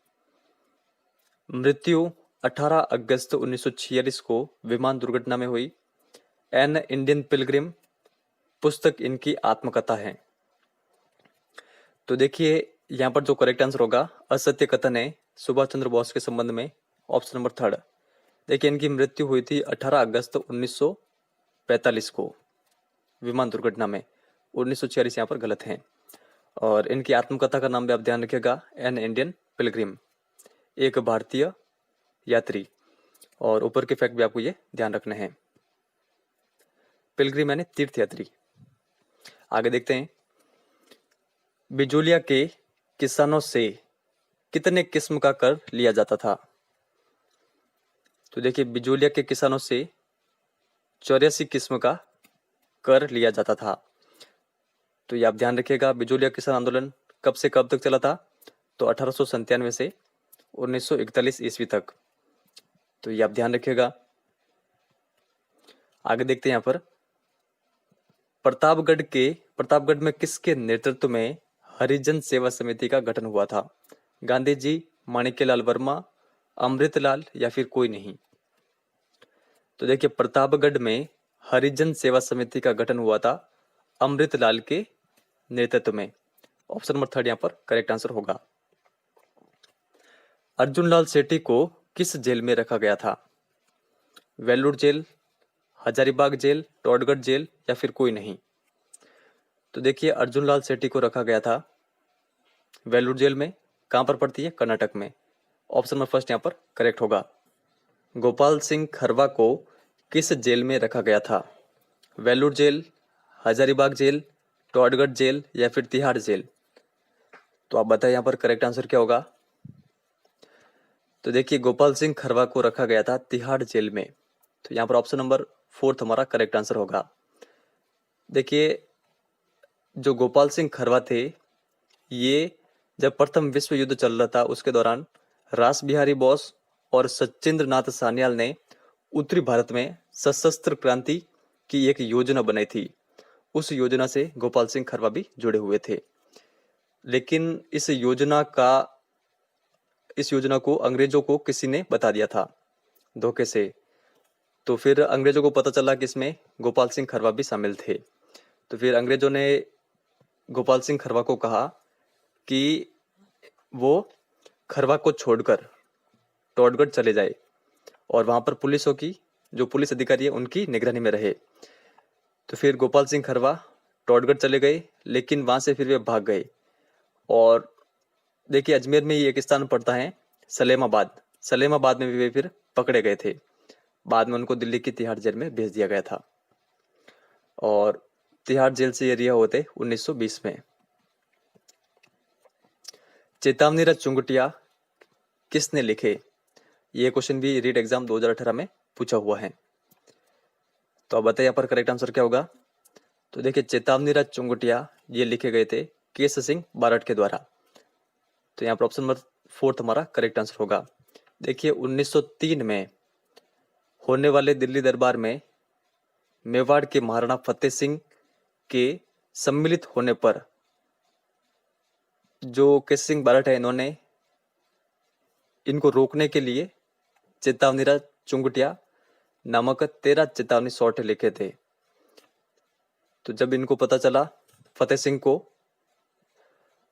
मृत्यु 18 अगस्त 1946 को विमान दुर्घटना में हुई, एन इंडियन पिलग्रिम पुस्तक इनकी आत्मकथा है। तो देखिए यहाँ पर जो करेक्ट आंसर होगा असत्य कथन है सुभाष चंद्र बोस के संबंध में, ऑप्शन नंबर थर्ड। देखिए इनकी मृत्यु हुई थी 18 अगस्त 1945 को विमान दुर्घटना में। 1946 यहाँ पर गलत है। और इनकी आत्मकथा का नाम भी आप ध्यान रखिएगा, एन इंडियन पिलग्रिम, एक भारतीय यात्री। और ऊपर के फैक्ट भी आपको ये ध्यान रखने हैं। पिलग्रिम यानी तीर्थयात्री। आगे देखते हैं, बिजोलिया के किसानों से कितने किस्म का कर लिया जाता था? तो देखिए बिजोलिया के किसानों से 84 किस्म का कर लिया जाता था। तो ये आप ध्यान रखिएगा। बिजोलिया किसान आंदोलन कब से कब तक चला था? तो 1897 से 1941 ईस्वी तक। तो ये आप ध्यान रखिएगा। आगे देखते हैं यहाँ पर, प्रतापगढ़ में किसके नेतृत्व में हरिजन सेवा समिति का गठन हुआ था? गांधी जी, माणिक्यलाल वर्मा, अमृतलाल या फिर कोई नहीं। तो देखिए प्रतापगढ़ में हरिजन सेवा समिति का गठन हुआ था अमृतलाल के नेतृत्व में। ऑप्शन नंबर थर्ड यहाँ पर करेक्ट आंसर होगा। अर्जुनलाल सेठी को किस जेल में रखा गया था? Vellore jail, Hazaribagh jail, Todgarh jail या फिर कोई नहीं। तो देखिए अर्जुनलाल सेठी को रखा गया था वेल्लूर जेल में। कहां पर पड़ती है? कर्नाटक में। ऑप्शन नंबर फर्स्ट यहाँ पर करेक्ट होगा। गोपाल सिंह खरवा को किस जेल में रखा गया था? Vellore jail, Hazaribagh jail, Todgarh jail या फिर तिहाड़ जेल। तो आप बताएं यहाँ पर करेक्ट आंसर क्या होगा? तो देखिए गोपाल सिंह खरवा को रखा गया था तिहाड़ जेल में। तो यहाँ पर ऑप्शन नंबर फोर्थ हमारा करेक्ट आंसर होगा। देखिए जो गोपाल सिंह खरवा थे, ये जब प्रथम विश्व युद्ध चल रहा था उसके दौरान रास बिहारी बोस और सचिंद्र नाथ सान्याल ने उत्तरी भारत में सशस्त्र क्रांति की एक योजना बनाई थी। उस योजना से गोपाल सिंह खरवा भी जुड़े हुए थे। लेकिन इस योजना को अंग्रेजों को किसी ने बता दिया था धोखे से। तो फिर अंग्रेजों को पता चला कि इसमें गोपाल सिंह खरवा भी शामिल थे। तो फिर अंग्रेजों ने गोपाल सिंह खरवा को कहा कि वो खरवा को छोड़कर टोडगढ़ चले जाए और वहां पर पुलिसों की जो पुलिस अधिकारी है उनकी निगरानी में रहे। तो फिर गोपाल सिंह खरवा टोडगढ़ चले गए, लेकिन वहां से फिर वे भाग गए। और देखिए अजमेर में ही एक स्थान पड़ता है सलेमाबाद में भी वे फिर पकड़े गए थे। बाद में उनको दिल्ली की तिहाड़ जेल में भेज दिया गया था और तिहाड़ जेल से ये रिहा होते 1920 में। चेतावनी चुंगटिया किसने लिखे? ये क्वेश्चन भी रीट एग्जाम 2018 में पूछा हुआ है। तो अब बताइए यहाँ पर करेक्ट आंसर क्या होगा? तो देखिए चेतावनी चुंगटिया ये लिखे गए थे केस सिंह बारट के द्वारा। तो यहाँ पर ऑप्शन नंबर 4 हमारा करेक्ट आंसर होगा। देखिए 1903 में होने वाले दिल्ली दरबार में मेवाड़ के महाराणा फतेह सिंह के सम्मिलित होने पर जो केस सिंह बारट है इन्होंने इनको रोकने के लिए चेतावनी चुंगटिया नामक 13 चेतावनी सौटे लिखे थे। तो जब इनको पता चला फतेह सिंह को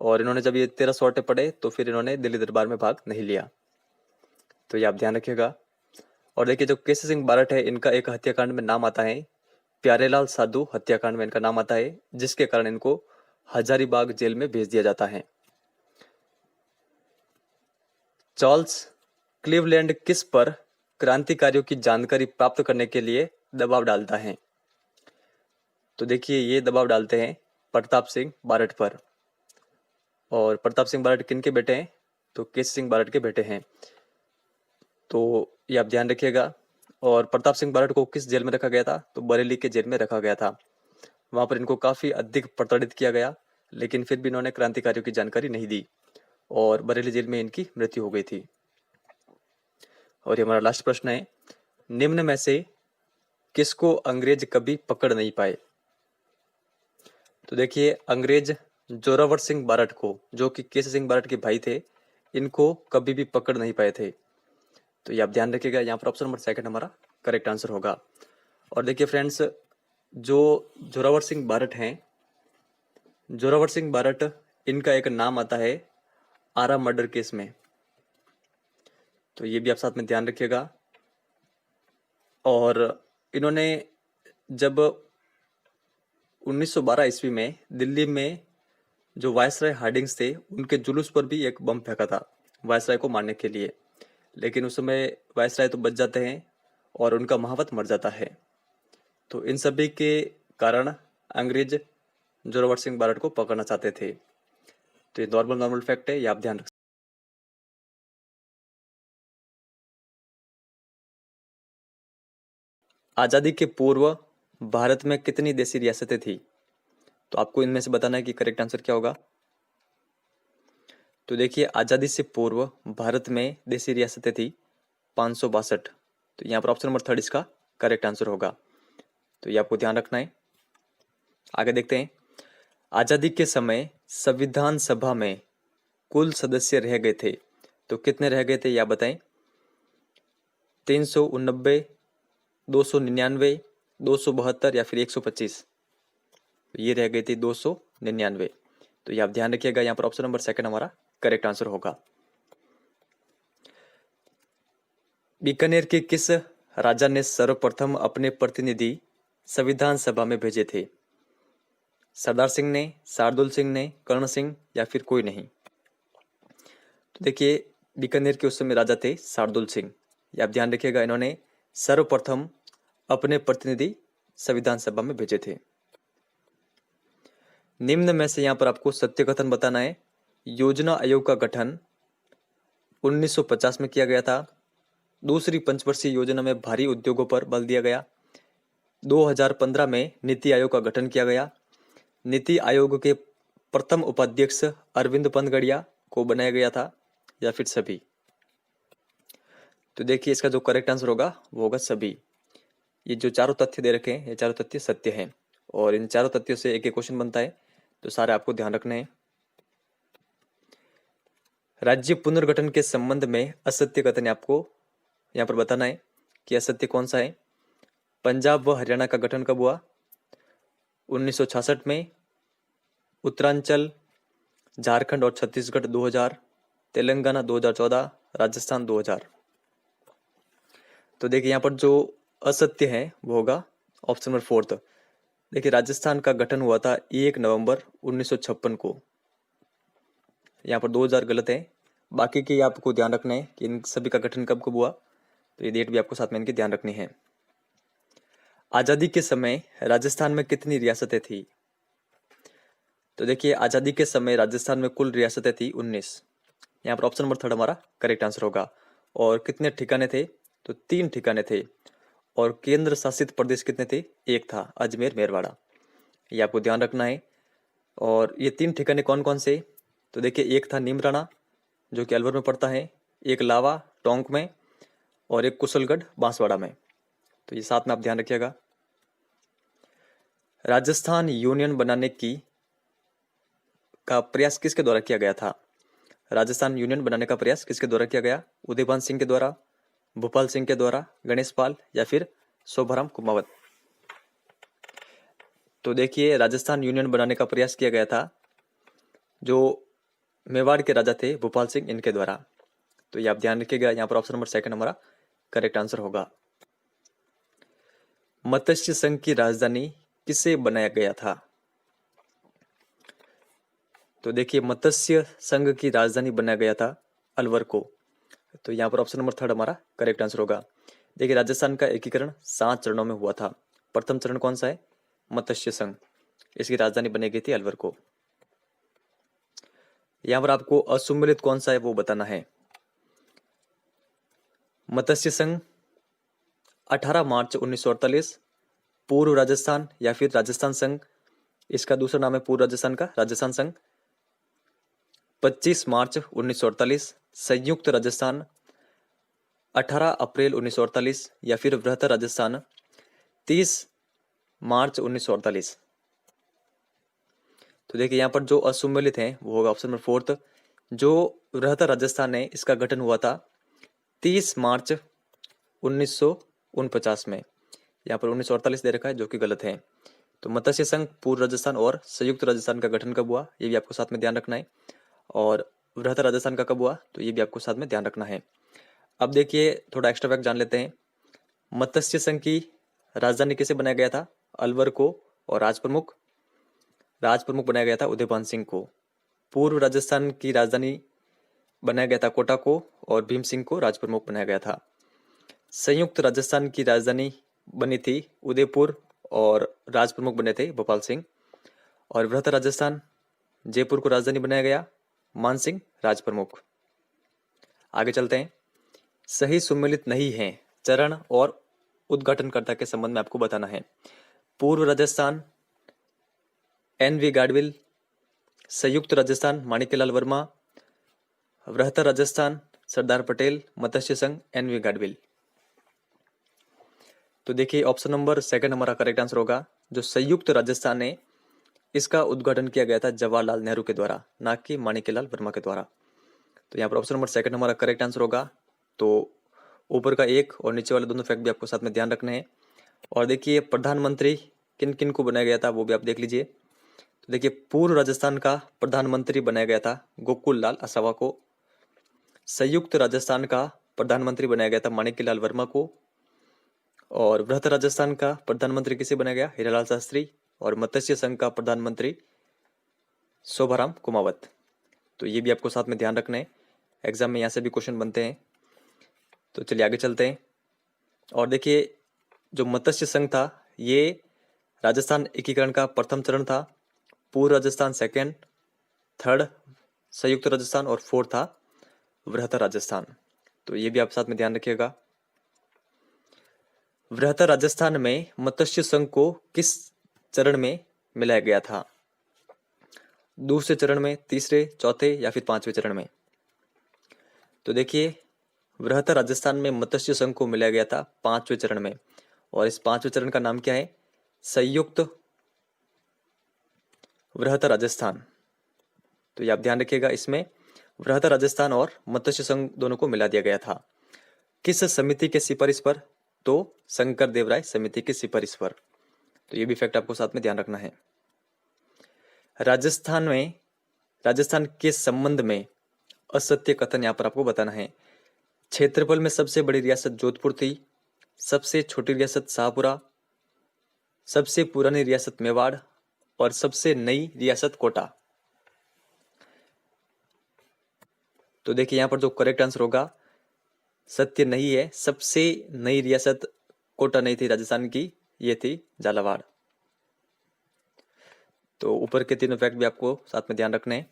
और इन्होंने जब ये 13 सौटे पढ़े तो फिर इन्होंने दिल्ली दरबार में भाग नहीं लिया। तो ये आप ध्यान रखिएगा। और देखिए जो केसी सिंह बारट है इनका एक हत्याकांड में नाम आता है, प्यारेलाल साधु हत्याकांड में इनका नाम आता है, जिसके कारण इनको हजारीबाग जेल में भेज दिया जाता है। चार्ल्स क्लीवलैंड किस पर क्रांतिकारियों की जानकारी प्राप्त करने के लिए दबाव डालता है? तो देखिए ये दबाव डालते हैं प्रताप सिंह बारट पर। और प्रताप सिंह बारट किन के बेटे हैं? तो केसी सिंह बारट के बेटे हैं। तो ये आप ध्यान रखिएगा। और प्रताप सिंह बारट को किस जेल में रखा गया था? तो बरेली के जेल में रखा गया था। वहां पर इनको काफी अधिक प्रताड़ित किया गया, लेकिन फिर भी इन्होंने क्रांतिकारियों की जानकारी नहीं दी और बरेली जेल में इनकी मृत्यु हो गई थी। और ये हमारा लास्ट प्रश्न है, निम्न में से किसको अंग्रेज कभी पकड़ नहीं पाए? तो देखिए अंग्रेज जोरावर सिंह बारट को, जो कि केसी सिंह बारट के भाई थे, इनको कभी भी पकड़ नहीं पाए थे। तो ये आप ध्यान रखिएगा। यहाँ पर ऑप्शन नंबर 2 हमारा करेक्ट आंसर होगा। और देखिए फ्रेंड्स, जो जोरावर सिंह बारट हैं, जोरावर सिंह बारट इनका एक नाम आता है आरा मर्डर केस में। तो ये भी आप साथ में ध्यान रखिएगा। और इन्होंने जब 1912 ईस्वी में दिल्ली में जो वायसराय हार्डिंग्स थे उनके जुलूस पर भी एक बम फेंका था वायसराय को मारने के लिए, लेकिन उस समय वायसराय तो बच जाते हैं और उनका महावत मर जाता है। तो इन सभी के कारण अंग्रेज जोरावर सिंह बारट को पकड़ना चाहते थे। तो ये नॉर्मल फैक्ट है, ये आप ध्यान रख। आजादी के पूर्व भारत में कितनी देशी रियासतें थी? तो आपको इनमें से बताना है कि करेक्ट आंसर क्या होगा। तो देखिए आजादी से पूर्व भारत में देशी रियासतें थी 562। तो यहाँ पर ऑप्शन नंबर 3 इसका करेक्ट आंसर होगा। तो ये आपको ध्यान रखना है। आगे देखते हैं, आजादी के समय संविधान सभा में कुल सदस्य रह गए थे, तो कितने रह गए थे या बताएं? 389, 299, 272 या फिर 125? ये रह गई थी 299। तो ये आप ध्यान रखिएगा। यहाँ पर ऑप्शन नंबर 2 हमारा करेक्ट आंसर होगा। बीकानेर के किस राजा ने सर्वप्रथम अपने प्रतिनिधि संविधान सभा में भेजे थे? सरदार सिंह ने, शार्दुल सिंह ने, कर्ण सिंह या फिर कोई नहीं? तो देखिए बीकानेर के उस समय राजा थे शार्दुल सिंह। ये आप ध्यान रखिएगा, इन्होंने सर्वप्रथम अपने प्रतिनिधि संविधान सभा में भेजे थे। निम्न में से यहाँ पर आपको सत्य कथन बताना है। योजना आयोग का गठन 1950 में किया गया था। दूसरी पंचवर्षीय योजना में भारी उद्योगों पर बल दिया गया। 2015 में नीति आयोग का गठन किया गया। नीति आयोग के प्रथम उपाध्यक्ष अरविंद पनगड़िया को बनाया गया था, या फिर सभी? तो देखिए इसका जो करेक्ट आंसर होगा वो होगा सभी। ये जो चारों तथ्य दे रखे हैं ये चारों तथ्य सत्य हैं और इन चारों तथ्यों से एक एक क्वेश्चन बनता है, तो सारे आपको ध्यान रखने हैं। राज्य पुनर्गठन के संबंध में असत्य कथन आपको यहाँ पर बताना है कि असत्य कौन सा है। पंजाब व हरियाणा का गठन कब हुआ? 1966 में। उत्तरांचल, झारखंड और छत्तीसगढ़ 2000, तेलंगाना 2014, राजस्थान 2000। तो देखिए यहाँ पर जो असत्य है वो होगा ऑप्शन नंबर 4। देखिए राजस्थान का गठन हुआ था 1 नवंबर 1956 को। यहाँ पर 2000 गलत है, बाकी के आपको ध्यान रखना है कि इन सभी का गठन कब कब हुआ। तो ये डेट भी आपको साथ में इनकी ध्यान रखनी है। आजादी के समय राजस्थान में कितनी रियासतें थी? तो देखिए आजादी के समय राजस्थान में कुल रियासतें थी 19। यहाँ पर ऑप्शन नंबर थर्ड हमारा करेक्ट आंसर होगा। और कितने ठिकाने थे? तो 3 ठिकाने थे। और केंद्र शासित प्रदेश कितने थे? एक था, अजमेर मेरवाड़ा। ये आपको ध्यान रखना है। और ये 3 ठिकाने कौन कौन से? तो देखिए एक था नीमराणा जो कि अलवर में पड़ता है, एक लावा टोंक में, और एक कुशलगढ़ बांसवाड़ा में। तो ये साथ में आप ध्यान रखिएगा। राजस्थान यूनियन बनाने का प्रयास किसके द्वारा किया गया था? राजस्थान यूनियन बनाने का प्रयास किसके द्वारा किया गया? उदयभान सिंह के द्वारा, भूपाल सिंह के द्वारा, गणेश पाल, या फिर शोभाराम कुमावत। तो देखिए राजस्थान यूनियन बनाने का प्रयास किया गया था जो मेवाड़ के राजा थे भूपाल सिंह, इनके द्वारा। तो ये आप ध्यान रखिएगा। यहाँ पर ऑप्शन नंबर सेकंड हमारा करेक्ट आंसर होगा। मत्स्य संघ की राजधानी किसे बनाया गया था? तो देखिए मत्स्य संघ की राजधानी बनाया गया था अलवर को। तो यहाँ पर ऑप्शन नंबर थर्ड हमारा करेक्ट आंसर होगा। देखिए राजस्थान का एकीकरण 7 चरणों में हुआ था। प्रथम चरण कौन सा है? मत्स्य संघ। इसकी राजधानी बनी गई थी अलवर को। यहाँ पर आपको असुमेलित कौन सा है वो बताना है। मत्स्य संघ 18 मार्च 1948, पूर्व राजस्थान या फिर राजस्थान संघ, इसका दूसरा नाम है पूर्व राजस्थान का राजस्थान संघ, 25 मार्च 1948, संयुक्त राजस्थान 18 अप्रैल 1948, या फिर बृहत्तर राजस्थान 30 मार्च 1948। तो देखिए यहाँ पर जो असुमेलित है वो होगा ऑप्शन नंबर फोर्थ। जो बृहत्तर राजस्थान है इसका गठन हुआ था 30 मार्च 1949 में। यहाँ पर 1948 दे रखा है जो कि गलत है। तो मत्स्य संघ, पूर्व राजस्थान और संयुक्त राजस्थान का गठन कब हुआ ये भी आपको साथ में ध्यान रखना है। और बृहत्तर राजस्थान का कब हुआ तो ये भी आपको साथ में ध्यान रखना है। अब देखिए थोड़ा एक्स्ट्रा फैक्ट जान लेते हैं। मत्स्य संघ की राजधानी किसे बनाया गया था? अलवर को। और राज प्रमुख बनाया गया था उदयभान सिंह को। पूर्व राजस्थान की राजधानी बनाया गया था कोटा को, और भीम सिंह को राज प्रमुख बनाया गया था। संयुक्त राजस्थान की राजधानी बनी थी उदयपुर, और राज प्रमुख बने थे भोपाल सिंह। और बृहत्तर राजस्थान जयपुर को राजधानी बनाया गया मान सिंह राज प्रमुख। आगे चलते हैं। सही सुमेलित नहीं है चरण और उद्घाटनकर्ता के संबंध में आपको बताना है। पूर्व राजस्थान NV गाडविल, संयुक्त राजस्थान माणिक्यलाल वर्मा, बृहत्तर राजस्थान सरदार पटेल, मत्स्य संघ NV गाडविल। तो देखिए ऑप्शन नंबर सेकंड हमारा करेक्ट आंसर होगा। जो संयुक्त राजस्थान है इसका उद्घाटन किया गया था जवाहरलाल नेहरू के द्वारा, ना कि माणिक्यलाल वर्मा के द्वारा। तो यहाँ पर ऑप्शन नंबर सेकंड हमारा करेक्ट आंसर होगा। तो ऊपर का एक और नीचे वाले दोनों फैक्ट भी आपको साथ में ध्यान रखने हैं। और देखिए प्रधानमंत्री किन किन को बनाया गया था वो भी आप देख लीजिए। तो देखिए पूर्व राजस्थान का प्रधानमंत्री बनाया गया था गोकुल लाल असावा को। संयुक्त राजस्थान का प्रधानमंत्री बनाया गया था माणिक्यलाल वर्मा को। और बृहत्तर राजस्थान का प्रधानमंत्री किसे बनाया गया? हीरालाल शास्त्री। और मत्स्य संघ का प्रधानमंत्री शोभाराम कुमावत। तो ये भी आपको साथ में ध्यान रखना है, एग्जाम में यहाँ से भी क्वेश्चन बनते हैं। तो चलिए आगे चलते हैं। और देखिए जो मत्स्य संघ था ये राजस्थान एकीकरण का प्रथम चरण था, पूर्व राजस्थान सेकंड, थर्ड संयुक्त राजस्थान, और फोर्थ था बृहत्तर राजस्थान। तो ये भी आप साथ में ध्यान रखिएगा। बृहत्तर राजस्थान में मत्स्य संघ को किस चरण में मिलाया गया था? दूसरे चरण में, तीसरे, चौथे, या फिर 5वें चरण में? तो देखिए बृहत्तर राजस्थान में मत्स्य संघ को मिलाया गया था 5वें चरण में। और इस 5वें चरण का नाम क्या है? संयुक्त बृहत्तर राजस्थान। तो ये आप ध्यान रखिएगा, इसमें बृहत्तर राजस्थान और मत्स्य संघ दोनों को मिला दिया गया था। किस समिति के सिफारिश पर? तो शंकर देवराय समिति की सिफारिश पर। तो ये भी फैक्ट आपको साथ में ध्यान रखना है। राजस्थान के संबंध में असत्य कथन यहाँ पर आपको बताना है। क्षेत्रफल में सबसे बड़ी रियासत जोधपुर थी, सबसे छोटी रियासत शाहपुरा, सबसे पुरानी रियासत मेवाड़, और सबसे नई रियासत कोटा। तो देखिए यहाँ पर जो करेक्ट आंसर होगा सत्य नहीं है। सबसे नई रियासत कोटा नहीं थी राजस्थान की, ये थी झालावाड़। तो ऊपर के तीनों फैक्ट भी आपको साथ में ध्यान रखने हैं।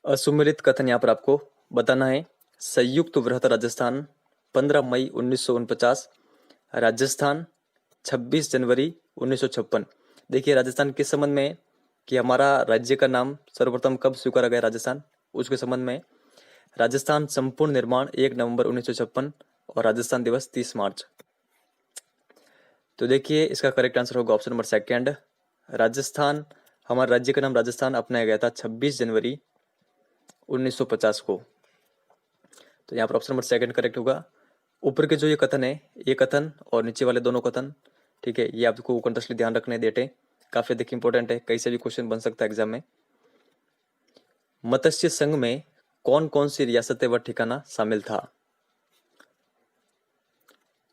असुमेलित कथन यहाँ पर आपको बताना है। संयुक्त वृहत राजस्थान 15 मई 1949, राजस्थान 26 जनवरी 1956। देखिए राजस्थान किस संबंध में है कि हमारा राज्य का नाम सर्वप्रथम कब स्वीकारा गया राजस्थान, उसके संबंध में। राजस्थान संपूर्ण निर्माण 1 नवंबर 1956 और राजस्थान दिवस 30 मार्च। तो देखिए इसका करेक्ट आंसर होगा ऑप्शन नंबर सेकंड। राजस्थान, हमारे राज्य का नाम राजस्थान अपनाया गया था 26 जनवरी 1950 को। तो यहाँ पर ऑप्शन नंबर सेकंड करेक्ट होगा। ऊपर के जो ये कथन है, ये कथन और नीचे वाले दोनों कथन, ठीक है, ये आपको कंटिन्यूअसली ध्यान रखने देते, काफी अधिक इंपॉर्टेंट है, कहीं से भी क्वेश्चन बन सकता है एग्जाम में। मत्स्य संघ में कौन कौन सी रियासतें व ठिकाना शामिल था?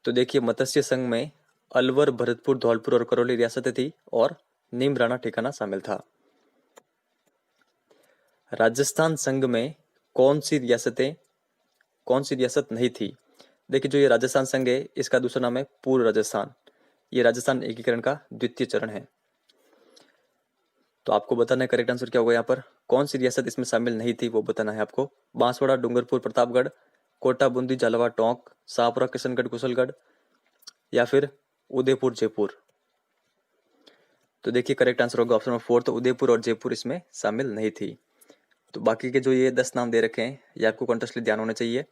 तो देखिए मत्स्य संघ में अलवर, भरतपुर, धौलपुर और करौली रियासतें थी और नीमराना ठिकाना शामिल था। राजस्थान संघ में कौन सी रियासत नहीं थी? देखिए जो ये राजस्थान संघ है, इसका दूसरा नाम है पूर्व राजस्थान। ये राजस्थान एकीकरण का द्वितीय चरण है। तो आपको बताना है करेक्ट आंसर क्या होगा। यहाँ पर कौन सी रियासत इसमें शामिल नहीं थी वो बताना है आपको। बांसवाड़ा, डूंगरपुर, प्रतापगढ़, कोटा, बूंदी, झालावाड़, टोंक, शाहपुरा, किशनगढ़, कुशलगढ़ या फिर उदयपुर, जयपुर। तो देखिए करेक्ट आंसर होगा ऑप्शन नंबर 4, तो उदयपुर और जयपुर इसमें शामिल नहीं थी। तो बाकी के जो ये 10 नाम दे रखे हैं, ये आपको कंटिन्यूअसली ध्यान होना चाहिए।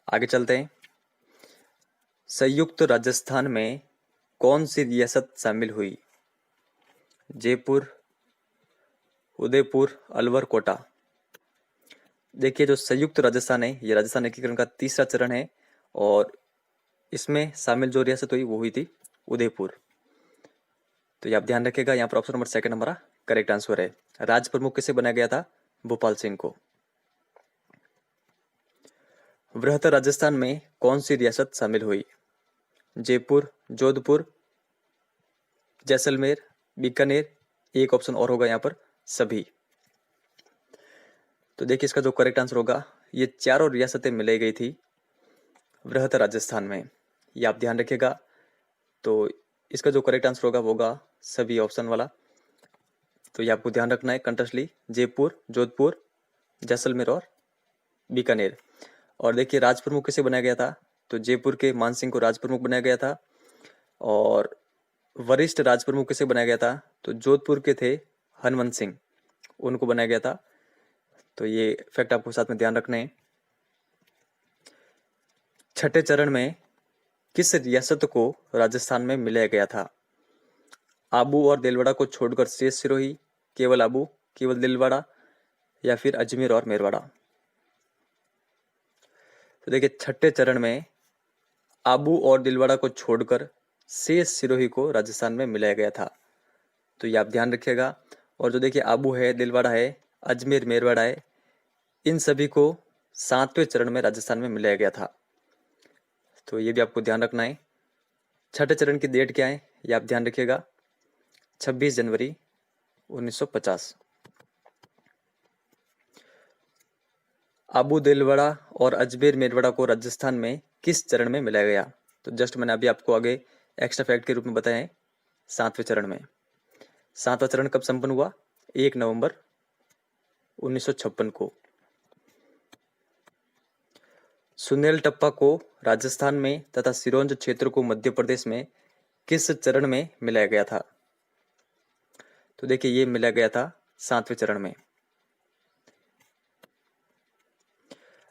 आगे चलते हैं। संयुक्त राजस्थान में कौन सी रियासत शामिल हुई? जयपुर, उदयपुर, अलवर, कोटा। देखिए जो संयुक्त राजस्थान है, ये राजस्थान एकीकरण का तीसरा चरण है और इसमें शामिल जो रियासत हुई वो हुई थी उदयपुर। तो ये आप ध्यान रखिएगा। यहाँ पर ऑप्शन नंबर सेकंड हमारा करेक्ट आंसर है। राज प्रमुख किसे बनाया गया था? भोपाल सिंह को। वृहत राजस्थान में कौन सी रियासत शामिल हुई? जयपुर, जोधपुर, जैसलमेर, बीकानेर, एक ऑप्शन और होगा यहाँ पर सभी। तो देखिए इसका जो करेक्ट आंसर होगा, ये चारों रियासतें मिलाई गई थी वृहत राजस्थान में, ये आप ध्यान रखिएगा। तो इसका जो करेक्ट आंसर होगा वो होगा सभी ऑप्शन वाला। तो ये आपको ध्यान रखना है कंटिन्यूअसली, जयपुर, जोधपुर, जैसलमेर और बीकानेर। और देखिए राज प्रमुख किसे बनाया गया था? तो जयपुर के मान सिंह को राज प्रमुख बनाया गया था। और वरिष्ठ राज प्रमुख किसे बनाया गया था? तो जोधपुर के थे हनुमंत सिंह, उनको बनाया गया था। तो ये फैक्ट आपको साथ में ध्यान रखने हैं। छठे चरण में किस रियासत को राजस्थान में मिलाया गया था? आबू और दिलवाड़ा को छोड़कर शेष सिरोही, केवल आबू, केवल दिलवाड़ा या फिर अजमेर और मेरवाड़ा। तो देखिए छठे चरण में आबू और दिलवाड़ा को छोड़कर शेष सिरोही को राजस्थान में मिलाया गया था। तो ये आप ध्यान रखिएगा। और जो देखिए आबू है, दिलवाड़ा है, अजमेर, मेरवाड़ा है, इन सभी को 7वें चरण में राजस्थान में मिलाया गया था। तो ये भी आपको ध्यान रखना है। छठे चरण की डेट क्या है ये आप ध्यान रखिएगा, 26 जनवरी 1950। आबू, दिलवाड़ा और अजमेर, मेरवाड़ा को राजस्थान में किस चरण में मिलाया गया? तो जस्ट मैंने अभी आपको आगे एक्स्ट्रा फैक्ट के रूप में बताया है, 7वें चरण में। 7वां चरण कब संपन्न हुआ? 1 नवंबर 1956 को। सुनेल टप्पा को राजस्थान में तथा सिरोंज क्षेत्र को मध्य प्रदेश में किस चरण में मिलाया गया था? तो देखिए ये मिलाया गया था 7वें चरण में।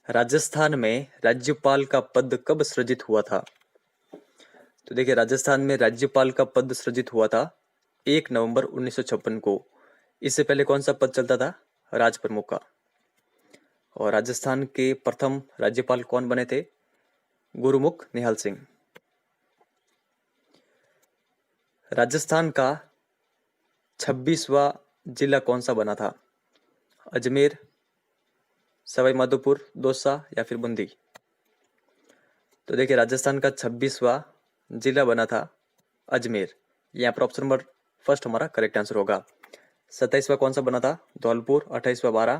राजस्थान में राज्यपाल का पद कब सृजित हुआ था? तो देखिए राजस्थान में राज्यपाल का पद सृजित हुआ था 1 नवंबर 1956 को। इससे पहले कौन सा पद चलता था? राज प्रमुख का। और राजस्थान के प्रथम राज्यपाल कौन बने थे? गुरुमुख निहाल सिंह। राजस्थान का 26वां जिला कौन सा बना था? अजमेर, सवाई माधोपुर, दौसा या फिर बूंदी। तो देखिए राजस्थान का 26वां जिला बना था अजमेर। यहाँ पर ऑप्शन नंबर फर्स्ट हमारा करेक्ट आंसर होगा। 27वां कौन सा बना था? धौलपुर, 28वां बारां,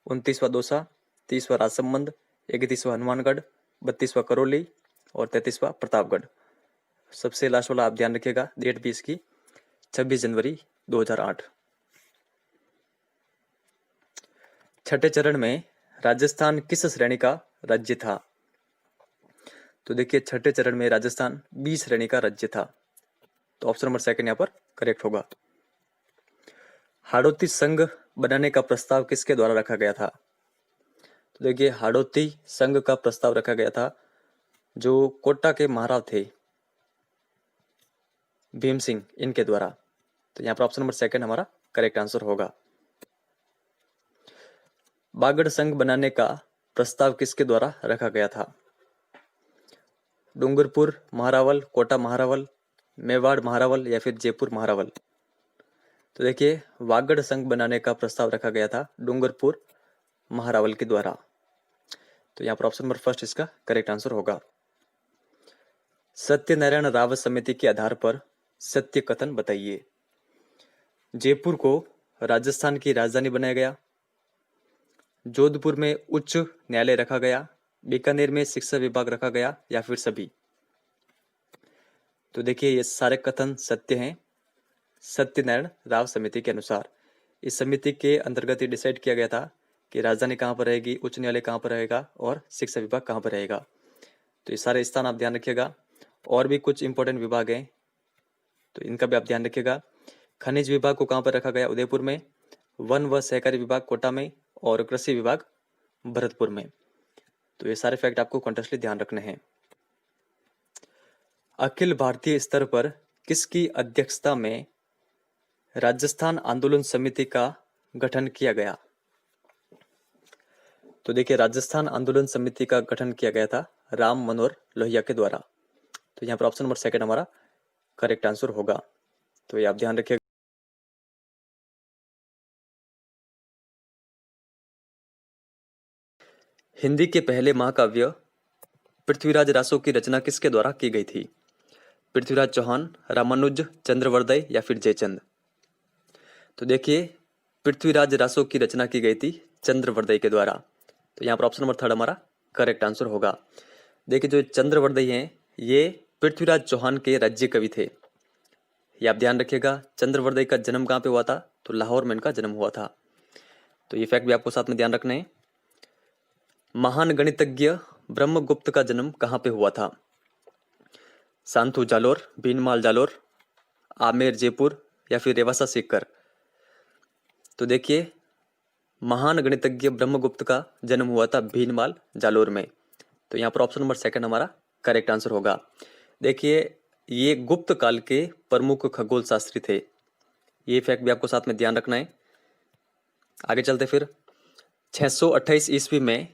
29वां दौसा, 30वां राजसमंद, 31वां हनुमानगढ़, 32वां करौली और 33वां प्रतापगढ़। सबसे लास्ट वाला आप ध्यान रखिएगा, डेट भी इसकी 26 जनवरी 2008। छठे चरण में राजस्थान किस श्रेणी का राज्य था? तो देखिए छठे चरण में राजस्थान बी श्रेणी का राज्य था, तो ऑप्शन नंबर सेकंड यहाँ पर करेक्ट होगा। हाड़ौती संघ बनाने का प्रस्ताव किसके द्वारा रखा गया था? तो देखिए हाड़ौती संघ का प्रस्ताव रखा गया था जो कोटा के महाराव थे भीम सिंह, इनके द्वारा। तो यहाँ पर ऑप्शन नंबर सेकंड हमारा करेक्ट आंसर होगा। बागड़ संघ बनाने का प्रस्ताव किसके द्वारा रखा गया था? डूंगरपुर महारावल, कोटा महारावल, मेवाड़ महारावल या फिर जयपुर महारावल। तो देखिए वागड़ संघ बनाने का प्रस्ताव रखा गया था डूंगरपुर महारावल के द्वारा। तो यहाँ पर ऑप्शन नंबर फर्स्ट इसका करेक्ट आंसर होगा। सत्यनारायण राव समिति के आधार पर सत्य कथन बताइए। जयपुर को राजस्थान की राजधानी बनाया गया, जोधपुर में उच्च न्यायालय रखा गया, बीकानेर में शिक्षा विभाग रखा गया या फिर सभी। तो देखिए ये सारे कथन सत्य हैं सत्यनारायण राव समिति के अनुसार। इस समिति के अंतर्गत ये डिसाइड किया गया था कि राजधानी कहाँ पर रहेगी, उच्च न्यायालय कहाँ पर रहेगा और शिक्षा विभाग कहाँ पर रहेगा। तो ये सारे स्थान आप ध्यान रखिएगा। और भी कुछ इंपॉर्टेंट विभाग हैं तो इनका भी आप ध्यान रखिएगा। खनिज विभाग को कहाँ पर रखा गया? उदयपुर में। वन व सहकारी विभाग कोटा में और कृषि विभाग भरतपुर में। तो ये सारे फैक्ट आपको कॉन्टेक्स्टली ध्यान रखने हैं। अखिल भारतीय स्तर पर किसकी अध्यक्षता में राजस्थान आंदोलन समिति का गठन किया गया? तो देखिए राजस्थान आंदोलन समिति का गठन किया गया था राम मनोहर लोहिया के द्वारा। तो यहाँ पर ऑप्शन नंबर सेकंड हमारा करेक्ट आंसर होगा। तो ये आप ध्यान रखिएगा। हिंदी के पहले महाकाव्य पृथ्वीराज रासो की रचना किसके द्वारा की गई थी? पृथ्वीराज चौहान, रामानुज, चंद्रवरदय या फिर जयचंद। तो देखिए पृथ्वीराज रासो की रचना की गई थी चंद्रवरदय के द्वारा। तो यहाँ पर ऑप्शन नंबर थर्ड हमारा करेक्ट आंसर होगा। देखिए जो चंद्रवरदय हैं ये पृथ्वीराज चौहान के राज्य कवि थे। ये आप ध्यान रखिएगा। चंद्रवरदय का जन्म कहाँ पे हुआ था? तो लाहौर में इनका जन्म हुआ था। तो ये फैक्ट भी आपको साथ में ध्यान रखने हैं। महान गणितज्ञ ब्रह्मगुप्त का जन्म कहाँ पे हुआ था? सांथू जालोर, भीनमाल जालोर, आमेर जयपुर या फिर रेवासा सीकर। तो देखिए महान गणितज्ञ ब्रह्मगुप्त का जन्म हुआ था भीनमाल जालोर में। तो यहाँ पर ऑप्शन नंबर सेकंड हमारा करेक्ट आंसर होगा। देखिए ये गुप्त काल के प्रमुख खगोल शास्त्री थे। ये फैक्ट भी आपको साथ में ध्यान रखना है। आगे चलते फिर 628 ईस्वी में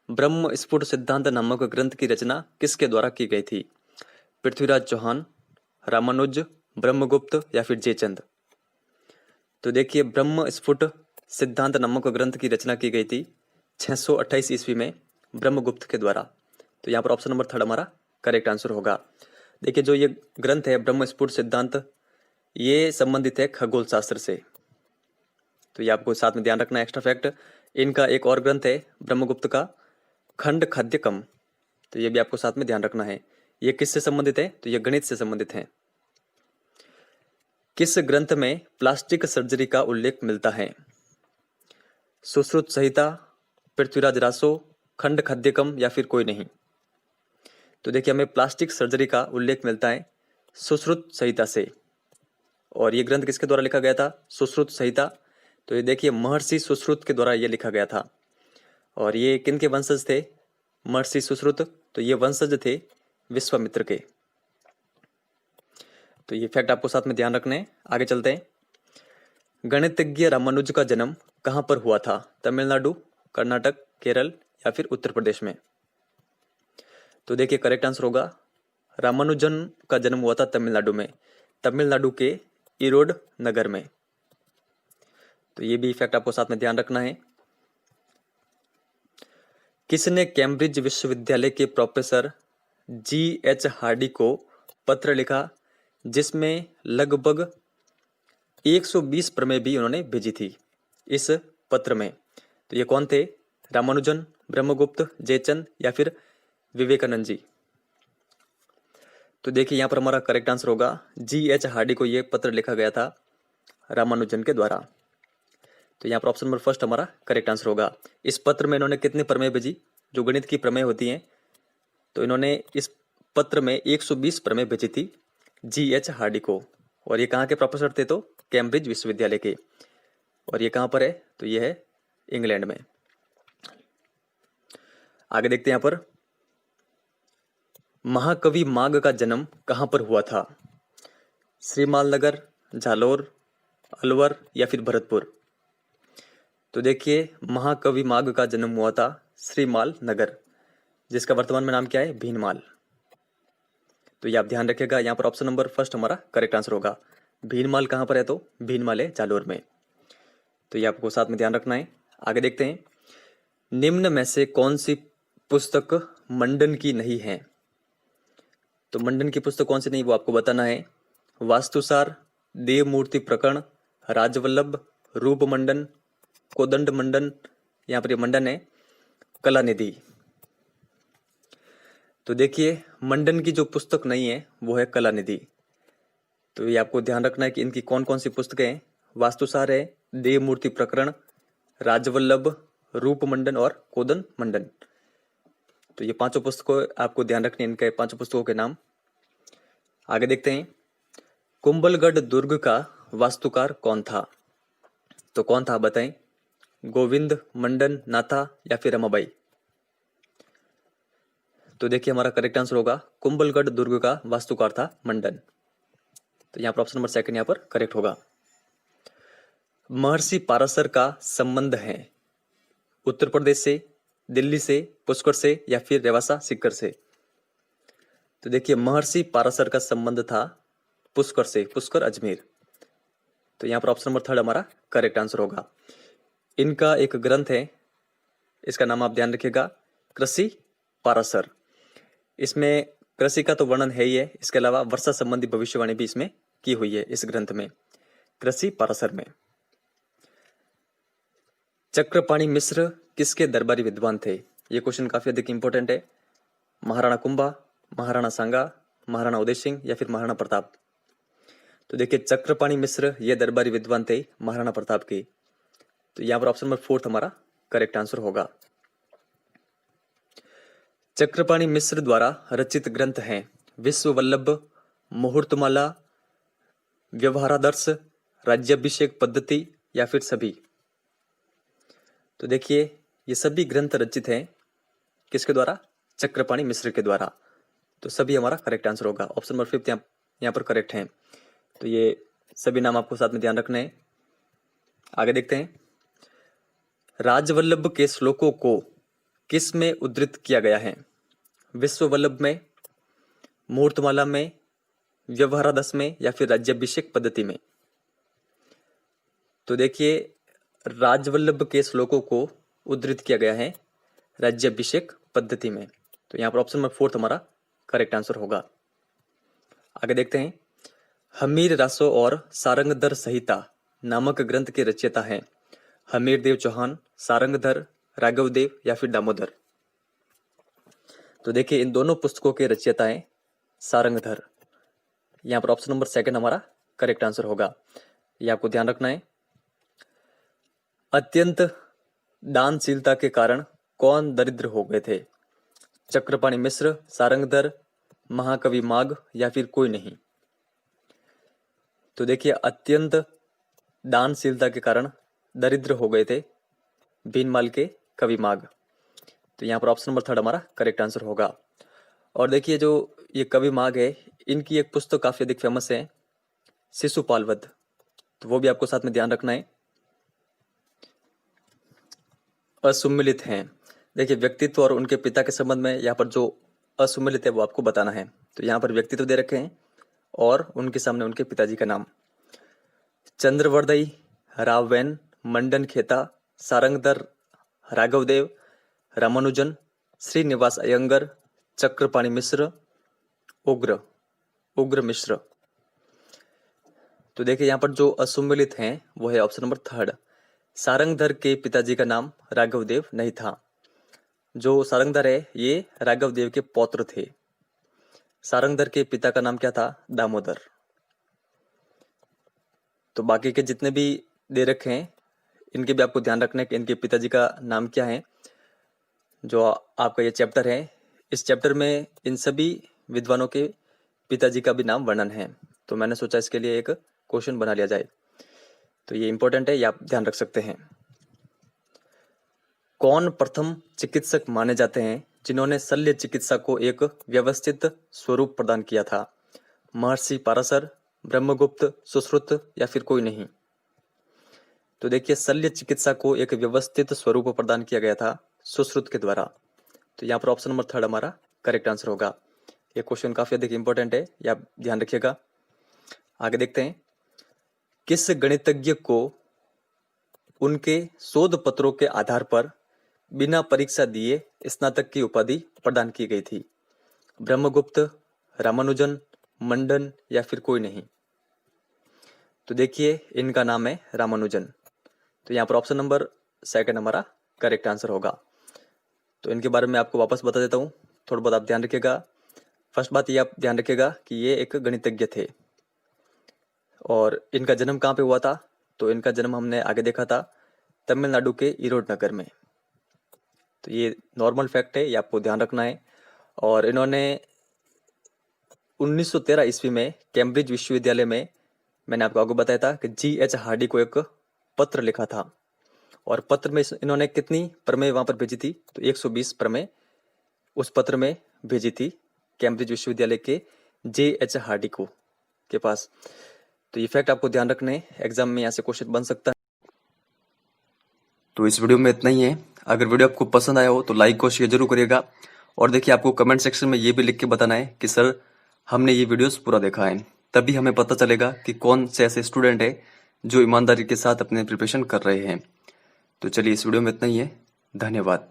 ब्रह्म स्फुट सिद्धांत नामक ग्रंथ की रचना किसके द्वारा की गई थी? पृथ्वीराज चौहान, रामानुज, ब्रह्मगुप्त या फिर जयचंद। तो देखिए ब्रह्म स्फुट सिद्धांत नामक ग्रंथ की रचना की गई थी 628 ईस्वी में ब्रह्मगुप्त के द्वारा। तो यहाँ पर ऑप्शन नंबर थर्ड हमारा करेक्ट आंसर होगा। देखिए जो ये ग्रंथ है ब्रह्म स्फुट सिद्धांत ये संबंधित है खगोल शास्त्र से। तो ये आपको साथ में ध्यान रखना है एक्स्ट्रा फैक्ट। इनका एक और ग्रंथ है ब्रह्मगुप्त का खंड खाद्यकम। तो ये भी आपको साथ में ध्यान रखना है। ये किससे संबंधित है? तो ये गणित से संबंधित है। किस ग्रंथ में प्लास्टिक सर्जरी का उल्लेख मिलता है? सुश्रुत संहिता, पृथ्वीराज रासो, खंड खाद्यकम या फिर कोई नहीं। तो देखिए हमें प्लास्टिक सर्जरी का उल्लेख मिलता है सुश्रुत संहिता से। और ये ग्रंथ किसके द्वारा लिखा गया था? सुश्रुत संहिता। तो ये देखिए महर्षि सुश्रुत के द्वारा ये लिखा गया था। और ये किन के वंशज थे? महर्षि सुश्रुत। तो ये वंशज थे विश्वामित्र के। तो ये फैक्ट आपको साथ में ध्यान रखने हैं। आगे चलते हैं। गणितज्ञ रामानुज का जन्म कहां पर हुआ था? तमिलनाडु, कर्नाटक, केरल या फिर उत्तर प्रदेश में। तो देखिए करेक्ट आंसर होगा रामानुजन का जन्म हुआ था तमिलनाडु में, तमिलनाडु के ईरोड नगर में। तो ये भी फैक्ट आपको साथ में ध्यान रखना है। किसने कैम्ब्रिज विश्वविद्यालय के प्रोफेसर G.H. हार्डी को पत्र लिखा जिसमें लगभग 120 प्रमेय भी उन्होंने भेजी थी इस पत्र में? तो ये कौन थे? रामानुजन, ब्रह्मगुप्त, जयचंद या फिर विवेकानंद जी। तो देखिए यहाँ पर हमारा करेक्ट आंसर होगा G.H. हार्डी को ये पत्र लिखा गया था रामानुजन के द्वारा। तो यहाँ पर ऑप्शन नंबर फर्स्ट हमारा करेक्ट आंसर होगा। इस पत्र में इन्होंने कितने प्रमेय भेजी, जो गणित की प्रमेय होती हैं, तो इन्होंने इस पत्र में 120 प्रमेय भेजी थी G.H. हार्डी को। और ये कहाँ के प्रोफेसर थे, तो कैम्ब्रिज विश्वविद्यालय के। और ये कहाँ पर है, तो ये है इंग्लैंड में। आगे देखते हैं यहाँ पर, महाकवि माघ का जन्म कहाँ पर हुआ था? श्रीमाल नगर, जालोर, अलवर या फिर भरतपुर। तो देखिए महाकवि माघ का जन्म हुआ था श्रीमाल नगर, जिसका वर्तमान में नाम क्या है, भीनमाल। तो ये आप ध्यान रखिएगा, यहाँ पर ऑप्शन नंबर फर्स्ट हमारा करेक्ट आंसर होगा। भीनमाल कहाँ पर है, तो भीनमाल है जालोर में। तो ये आपको साथ में ध्यान रखना है। आगे देखते हैं, निम्न में से कौन सी पुस्तक मंडन की नहीं है? तो मंडन की पुस्तक कौन सी नहीं, वो आपको बताना है। वास्तुसार, देव मूर्ति प्रकरण, राजवल्लभ, रूप मंडन, कोदंड मंडन, यहाँ पर ये मंडन है, कला निधि। तो देखिए मंडन की जो पुस्तक नहीं है वो है कला निधि। तो ये आपको ध्यान रखना है कि इनकी कौन कौन सी पुस्तकें हैं। वास्तुसार है, देव मूर्ति प्रकरण, राजवल्लभ, रूप मंडन और कोदंड मंडन। तो ये पांचों पुस्तकों आपको ध्यान रखनी है, इनके पांचों पुस्तकों के नाम। आगे देखते हैं, कुंभलगढ़ दुर्ग का वास्तुकार कौन था? तो कौन था बताएं, गोविंद, मंडन, नाथा या फिर रमाबाई। तो देखिए हमारा करेक्ट आंसर होगा कुंभलगढ़ दुर्ग का वास्तुकार था मंडन। तो यहाँ पर ऑप्शन नंबर सेकंड यहाँ पर करेक्ट होगा। महर्षि पाराशर का संबंध है उत्तर प्रदेश से, दिल्ली से, पुष्कर से या फिर रेवासा सीकर से। तो देखिए महर्षि पाराशर का संबंध था पुष्कर से, पुष्कर अजमेर। तो यहाँ पर ऑप्शन नंबर थर्ड हमारा करेक्ट आंसर होगा। इनका एक ग्रंथ है, इसका नाम आप ध्यान रखिएगा, कृषि पाराशर। इसमें कृषि का तो वर्णन है ही है, इसके अलावा वर्षा संबंधी भविष्यवाणी भी इसमें की हुई है इस ग्रंथ में, कृषि पाराशर में। चक्रपाणि मिश्र किसके दरबारी विद्वान थे? ये क्वेश्चन काफी अधिक इंपॉर्टेंट है। महाराणा कुंभा, महाराणा सांगा, महाराणा उदय सिंह या फिर महाराणा प्रताप। तो देखिए चक्रपाणि मिश्र ये दरबारी विद्वान थे महाराणा प्रताप के। तो यहाँ पर ऑप्शन नंबर फोर्थ हमारा करेक्ट आंसर होगा। चक्रपाणि मिश्र द्वारा रचित ग्रंथ हैं विश्व वल्लभ, मुहूर्तमाला, व्यवहारादर्श, राज्याभिषेक पद्धति या फिर सभी। तो देखिए ये सभी ग्रंथ रचित हैं किसके द्वारा? चक्रपाणि मिश्र के द्वारा। तो सभी हमारा करेक्ट आंसर होगा। ऑप्शन नंबर फिफ्थ यहाँ पर करेक्ट है। तो ये सभी नाम आपको साथ में ध्यान रखना है। आगे देखते हैं, राजवल्लभ के श्लोकों को किस में उद्धृत किया गया है? विश्व वल्लभ में, मुहूर्तमाला में, व्यवहारादर्श में या फिर राज्याभिषेक पद्धति में। तो देखिए राजवल्लभ के श्लोकों को उद्धृत किया गया है राज्याभिषेक पद्धति में। तो यहाँ पर ऑप्शन नंबर फोर्थ हमारा करेक्ट आंसर होगा। आगे देखते हैं, हमीर रासो और सारंगधर संहिता नामक ग्रंथ के रचयिता हैं हमीर देव चौहान, सारंगधर, राघवदेव या फिर दामोदर। तो देखिए इन दोनों पुस्तकों के रचयिता हैं सारंगधर। यहाँ पर ऑप्शन नंबर सेकंड हमारा करेक्ट आंसर होगा। ये आपको ध्यान रखना है। अत्यंत दानशीलता के कारण कौन दरिद्र हो गए थे? चक्रपाणि मिश्र, सारंगधर, महाकवि माघ या फिर कोई नहीं। तो देखिए अत्यंत दानशीलता के कारण दरिद्र हो गए थे भीनमाल के कवि माघ। तो यहाँ पर ऑप्शन नंबर थर्ड हमारा करेक्ट आंसर होगा। और देखिए जो ये कवि माघ है, इनकी एक पुस्तक काफी अधिक फेमस है, शिशुपाल वध। तो वो भी आपको साथ में ध्यान रखना है। असुमिलित हैं, देखिए व्यक्तित्व और उनके पिता के संबंध में यहाँ पर जो असुमिलित है वो आपको बताना है। तो यहाँ पर व्यक्तित्व दे रखे हैं और उनके सामने उनके पिताजी का नाम। चंद्रवर्दई, राववेन, मंडन खेता, सारंगधर, राघवदेव, रामानुजन, श्रीनिवास अयंगर, चक्रपाणि मिश्र, उग्र मिश्र। तो देखिए यहाँ पर जो असुमिलित हैं वो है ऑप्शन नंबर थर्ड, सारंगधर के पिताजी का नाम राघवदेव नहीं था। जो सारंगधर है ये राघवदेव के पौत्र थे। सारंगधर के पिता का नाम क्या था? दामोदर। तो बाकी के जितने भी दे रखे हैं इनके भी आपको ध्यान रखना है कि इनके पिताजी का नाम क्या है। जो आपका ये चैप्टर है, इस चैप्टर में इन सभी विद्वानों के पिताजी का भी नाम वर्णन है। तो मैंने सोचा इसके लिए एक क्वेश्चन बना लिया जाए। तो ये इंपॉर्टेंट है, ये आप ध्यान रख सकते हैं। कौन प्रथम चिकित्सक माने जाते हैं जिन्होंने शल्य चिकित्सा को एक व्यवस्थित स्वरूप प्रदान किया था? महर्षि पाराशर, ब्रह्मगुप्त, सुश्रुत या फिर कोई नहीं? तो देखिए, शल्य चिकित्सा को एक व्यवस्थित स्वरूप प्रदान किया गया था सुश्रुत के द्वारा। तो यहाँ पर ऑप्शन नंबर 3 हमारा करेक्ट आंसर होगा। ये क्वेश्चन काफी अधिक इंपॉर्टेंट है, ये आप ध्यान रखिएगा। आगे देखते हैं, किस गणितज्ञ को उनके शोध पत्रों के आधार पर बिना परीक्षा दिए स्नातक की उपाधि प्रदान की गई थी? ब्रह्मगुप्त, रामानुजन, मंडन या फिर कोई नहीं? तो देखिए, इनका नाम है रामानुजन। तो यहाँ पर ऑप्शन नंबर 2 हमारा करेक्ट आंसर होगा। तो इनके बारे में आपको वापस बता देता हूँ, थोड़ा बहुत आप ध्यान रखिएगा। फर्स्ट बात ये आप ध्यान रखिएगा कि ये एक गणितज्ञ थे और इनका जन्म कहाँ पे हुआ था? तो इनका जन्म हमने आगे देखा था तमिलनाडु के ईरोड नगर में। तो ये नॉर्मल फैक्ट है, ये आपको ध्यान रखना है। और इन्होंने 1913 ईस्वी में कैम्ब्रिज विश्वविद्यालय में, मैंने आपको आगे बताया था कि G.H. हार्डी को एक पत्र लिखा था और पत्र में इन्होंने कितनी प्रमेय वहां पर भेजी थी? तो 120 प्रमेय उस पत्र में भेजी थी कैम्ब्रिज विश्वविद्यालय के J.H. हार्डी को के पास। तो ये फैक्ट आपको ध्यान रखने हैं, एग्जाम में यहाँ से क्वेश्चन बन सकता है। तो इस वीडियो में इतना ही है। अगर वीडियो आपको पसंद आया हो तो लाइक और शेयर जरूर करिएगा। और देखिए, आपको कमेंट सेक्शन में ये भी लिख के बताना है कि सर हमने ये वीडियोस पूरा देखा है, तभी हमें पता चलेगा कि कौन से ऐसे स्टूडेंट है जो ईमानदारी के साथ अपने प्रिपरेशन कर रहे हैं। तो चलिए, इस वीडियो में इतना ही है। धन्यवाद।